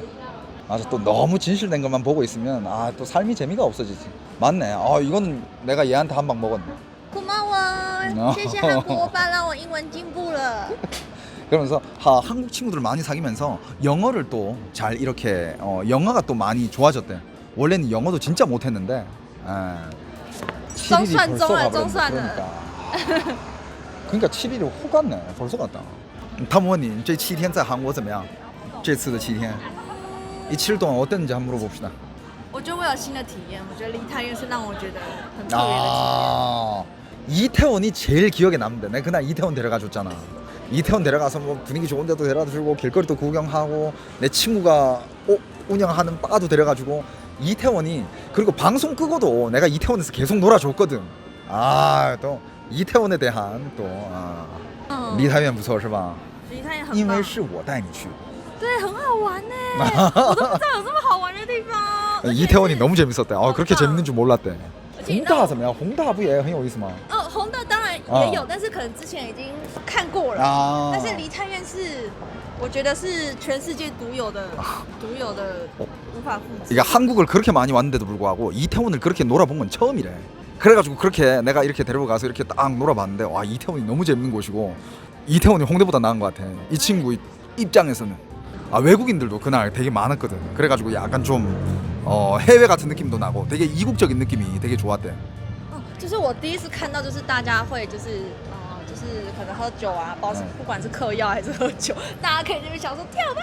맞아. 또 너무 진실된 것만 보고 있으면 아 또 삶이 재미가 없어지지. 맞네. 아 이건 내가 얘한테 한 방 먹었네. 고마워. 谢谢韩国欧巴让我英文进步了. 그러면서 한국 친구들을 많이 사귀면서 영어를 또 잘 이렇게 영어가 또 많이 좋아졌대. 원래는 영어도 진짜 못했는데. 7일이 벌써 가버렸네. 그러니까 7일이 훅 갔네. 벌써 갔다. 汤姆问你这7天在韩国怎么样？这次的7天，이 7일 동안 어땠는지 한번 물어봅시다. 我觉得我有新的体验，我觉得梨泰院是让我觉得很特别的体验。 아 이태원이 제일 기억에 남는데 내가 그날 이태원 데려가 줬잖아. 이태원 데려가서 뭐 분위기 좋은 데도 데려다 주고 길거리도 구경하고 내 친구가 운영하는 바도 데려가주고 이태원이 그리고 방송 끄고도 내가 이태원에서 계속 놀아줬거든. 아 또 이태원에 대한 또梨泰院不错是吧？梨泰院很棒，因为是我带你去。对，很好玩呢，我都不知道有这么好玩的地方。 이태원이 너무 재밌었대. 그렇게 재밌는 줄 몰랐대. 而且你知道 홍다 怎么样？홍다不也很有意思吗？红的当然也有，但是可能之前已经看过了。啊但是梨泰院是，我觉得是全世界独有的，无法复制。 그러니까 한국을 그렇게 많이 왔는데도 불구하고 이태원을 그렇게 놀아본 건 처음이래. 그래가지고 그렇게 내가 이렇게 데려가서 이렇게 딱 놀아봤는데 와 이태원이 너무 재밌는 곳이고 이태원이 홍대보다 나은 것 같아. 이 친구 입장에서는. 외국인들도 그날 되게 많았거든. 그래가지고 약간 좀 해외 같은 느낌도 나고 되게 이국적인 느낌이 되게 좋았대. 就是我第一次看到，就是大家会就是可能喝酒啊，不管是嗑药还是喝酒，大家可以在那边享受跳吧。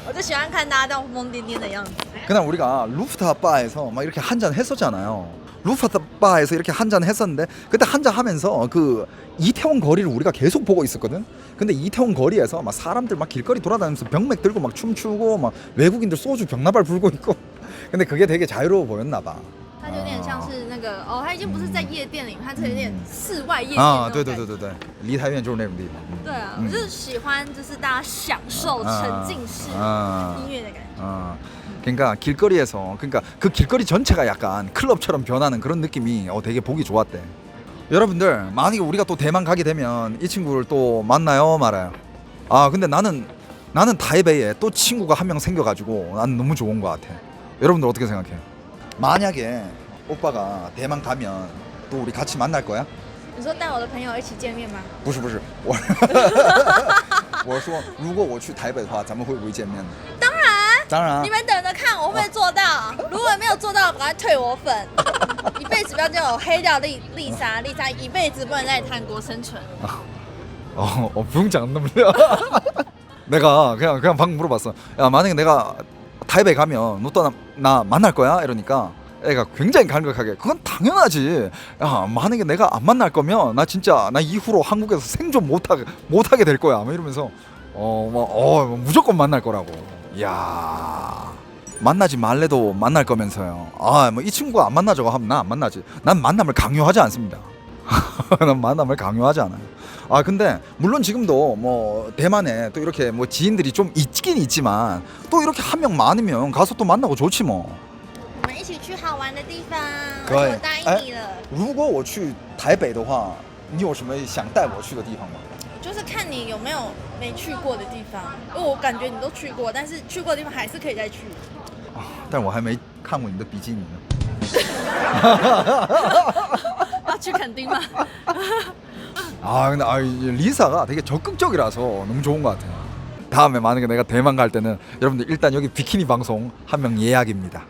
我就喜欢看大家这样疯疯癫癫的样子。 그날 우리가 루프탑 바에서 막 이렇게 한잔 했었잖아요. 루프탑 바에서 이렇게 한잔 했었는데 그때 한잔 하면서 그 이태원 거리를 우리가 계속 보고 있었거든. 근데 이태원 거리에서 막 사람들 막 길거리 돌아다니면서 병맥 들고 막 춤추고 막 외국인들 소주 병나발 불고 있고. 근데 그게 되게 자유로워 보였나 봐. 它有点像是那个它已经不是在夜店里，它是有点室外夜店那种感觉。对，梨泰院就是那种地方。对啊，我就是喜欢就是大家享受沉浸式音乐的感觉。 그러니까 길거리에서 그러니까 그 길거리 전체가 약간 클럽처럼 변하는 그런 느낌이 되게 보기 좋았대. 여러분들 만약에 우리가 또 대만 가게 되면 이 친구를 또 만나요 말아요? 근데 나는 타이베이에 또 친구가 한 명 생겨가지고 난 너무 좋은 것 같아. 여러분들 어떻게 생각해? 만약에 오빠가 대만 가면 또 우리 같이 만날 거야? 你说带我的朋友一起见面吗？不是我说如果我去台北的话咱们会不会见面呢？当然你们等着看我会不会做到。如果没有做到，赶快退我粉。一辈子不要这种黑掉丽莎一辈子不能在韩国生存。 부용장 안 넘려. 내가 그냥 방금 물어봤어. 야 만약에 내가 타이베이 가면 너 또 나 만날 거야? 이러니까 애가 굉장히 감격하게 그건 당연하지. 야 만약에 내가 안 만날 거면 나 진짜 나 이후로 한국에서 생존 못하게 될 거야. 막 이러면서 무조건 만날 거라고. 야 만나지 말래도 만날 거면서요. 뭐 이 친구가 안 만나자고 하면 나 안 만나지. 난 만남을 강요하지 않습니다. 난 만남을 강요하지 않아요. 근데 물론 지금도 뭐 대만에 또 이렇게 뭐 지인들이 좀 있긴 있지만 또 이렇게 한 명 많으면 가서 또 만나고 좋지 뭐. 我们一起去好玩的地方，可以。我答应你了。如果我去台北的话，你有什么想带我去的地方吗？就是看你有没有没去过的地方，因为我感觉你都去过，但是去过的地方还是可以再去。但我还没看过你的比基尼呢。要去垦丁吗？ 근데 리사가 되게 적극적이라서 너무 좋은 것 같아요. 다음에 만약에 내가 대만 갈 때는 여러분들 일단 여기 비키니 방송 한 명 예약입니다.